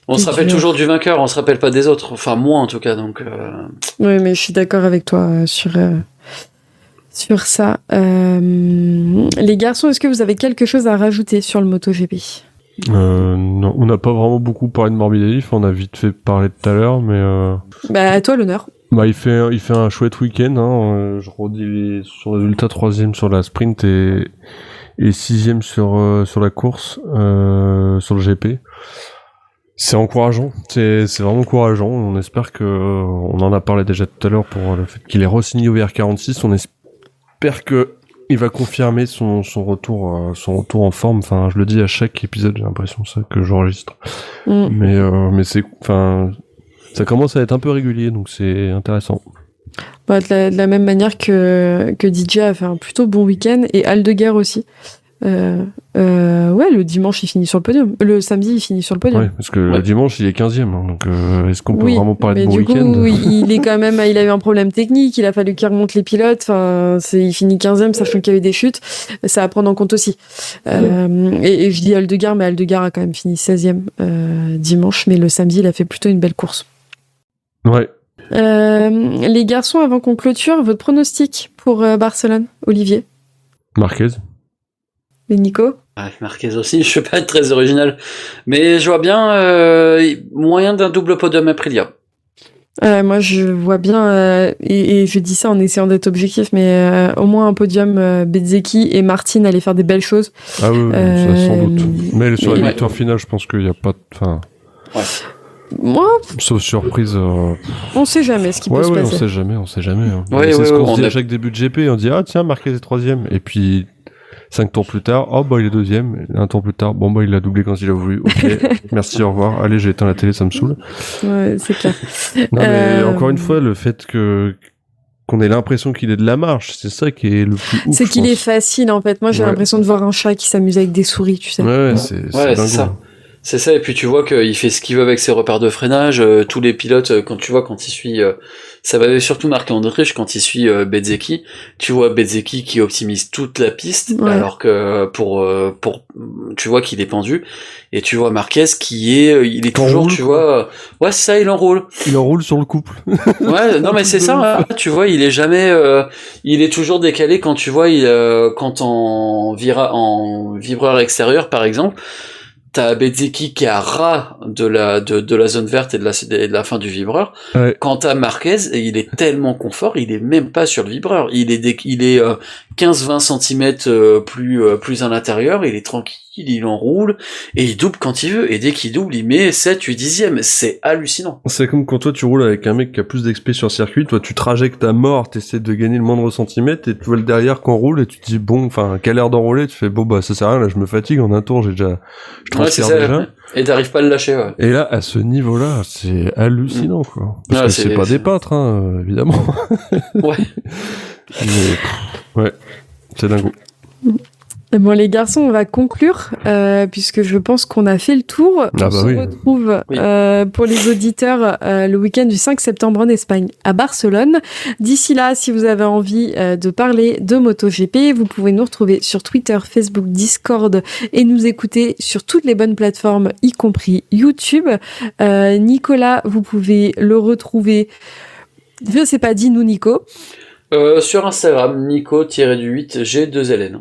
on se rappelle toujours du vainqueur, on se rappelle pas des autres. Enfin, moi en tout cas. Donc. Oui, mais je suis d'accord avec toi sur ça. Les garçons, est-ce que vous avez quelque chose à rajouter sur le MotoGP ? Non, on n'a pas vraiment beaucoup parlé de Morbidelli, on a vite fait parler tout à l'heure, mais... à toi l'honneur. Bah, il fait un chouette week-end. Hein. Je redis son résultat 3ème sur la sprint et 6ème sur la course, sur le GP. C'est encourageant. C'est vraiment encourageant. On espère que, on en a parlé déjà tout à l'heure pour le fait qu'il est re-signé au VR46. On espère que il va confirmer son retour en forme. Enfin, je le dis à chaque épisode, j'ai l'impression ça que j'enregistre. Mais c'est, enfin, ça commence à être un peu régulier, donc c'est intéressant. Bah, de la même manière que DJ a fait un plutôt bon week-end et Aldeguer aussi. Ouais, le dimanche il finit sur le podium. Le samedi il finit sur le podium. Ouais, parce que le dimanche il est 15ème, hein, donc est-ce qu'on peut vraiment parler de bon week-end ? Mais du coup, il est quand même, il a eu un problème technique, il a fallu qu'il remonte les pilotes. Enfin, il finit 15ème, sachant qu'il y a eu des chutes. Ça à prendre en compte aussi. Et je dis Aldeguer, mais Aldeguer a quand même fini 16ème dimanche, mais le samedi il a fait plutôt une belle course. Ouais. Les garçons, avant qu'on clôture, votre pronostic pour Barcelone, Olivier? Marquez. Et Nico? Marquez aussi, je vais pas être très original, mais je vois bien moyen d'un double podium Aprilia. Moi je vois bien, et je dis ça en essayant d'être objectif, mais au moins un podium Bezzecchi et Martin allaient faire des belles choses. Ah oui, ça sans doute. Mais sur la victoire finale, je pense qu'il n'y a pas... Enfin... Ouais. Moi, sauf surprise. On sait jamais ce qui peut se passer. On sait jamais. Hein. Ouais, c'est ce qu'on se dit a... à chaque début de GP. On dit, ah tiens, Marquez est 3ème. Et puis, 5 tours plus tard, oh bah il est 2ème. Un tour plus tard, bon bah il l'a doublé quand il a voulu. Ok, merci, au revoir. Allez, j'ai éteint la télé, ça me saoule. Ouais, c'est clair. Non, mais encore une fois, le fait qu'on ait l'impression qu'il est de la marche, c'est ça qui est le plus ouf. C'est qu'il est facile en fait. Moi j'ai l'impression de voir un chat qui s'amuse avec des souris, tu sais. Ouais, c'est dingo. Ça. C'est ça, et puis tu vois qu'il fait ce qu'il veut avec ses repères de freinage, tous les pilotes, quand il suit, ça va surtout marquer en Autriche, quand il suit Bezzecchi, tu vois Bezzecchi qui optimise toute la piste, alors que pour tu vois qu'il est pendu, et tu vois Marquez il est toujours, enroule, tu vois, ouais c'est ça, il enroule. Il enroule sur le couple. Ouais, non mais c'est ça, tu vois, il est jamais, il est toujours décalé quand tu vois, quand en vibreur extérieur par exemple, t'as Bezzecchi qui est à ras de la zone verte et de la fin du vibreur. Ouais. Quant à Marquez, il est tellement confort, il est même pas sur le vibreur. Il est 15-20 cm plus à l'intérieur, il est tranquille, il enroule, et il double quand il veut. Et dès qu'il double, il met 7-8 dixièmes. C'est hallucinant. C'est comme quand toi tu roules avec un mec qui a plus d'XP sur circuit, toi tu trajectes à mort, t'essaies de gagner le moindre centimètre, et tu vois le derrière qu'on roule, et tu te dis bon, enfin, quelle heure d'enrouler, tu fais bon bah ça sert à rien, là je me fatigue en un tour, je transfère déjà. Et t'arrives pas à le lâcher, ouais. Et là, à ce niveau-là, c'est hallucinant, quoi. Parce que c'est pas des peintres, hein, évidemment. Ouais. Mais, ouais, c'est dingo. Bon les garçons, on va conclure puisque je pense qu'on a fait le tour. On se retrouve pour les auditeurs le week-end du 5 septembre en Espagne à Barcelone. D'ici là, si vous avez envie de parler de MotoGP, vous pouvez nous retrouver sur Twitter, Facebook, Discord et nous écouter sur toutes les bonnes plateformes, y compris YouTube. Nicolas, vous pouvez le retrouver. Je sais pas, dis-nous Nico. Sur Instagram, Nico-8G2LN.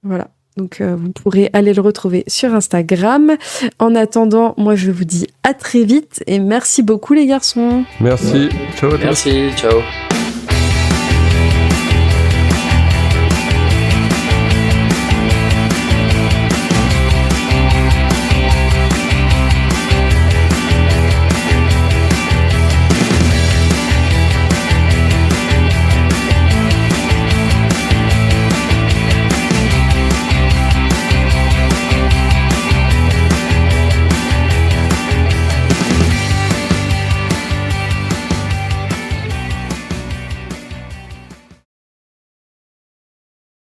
Voilà, donc vous pourrez aller le retrouver sur Instagram. En attendant, moi je vous dis à très vite et merci beaucoup les garçons. Merci, ciao à tous. Merci, ciao.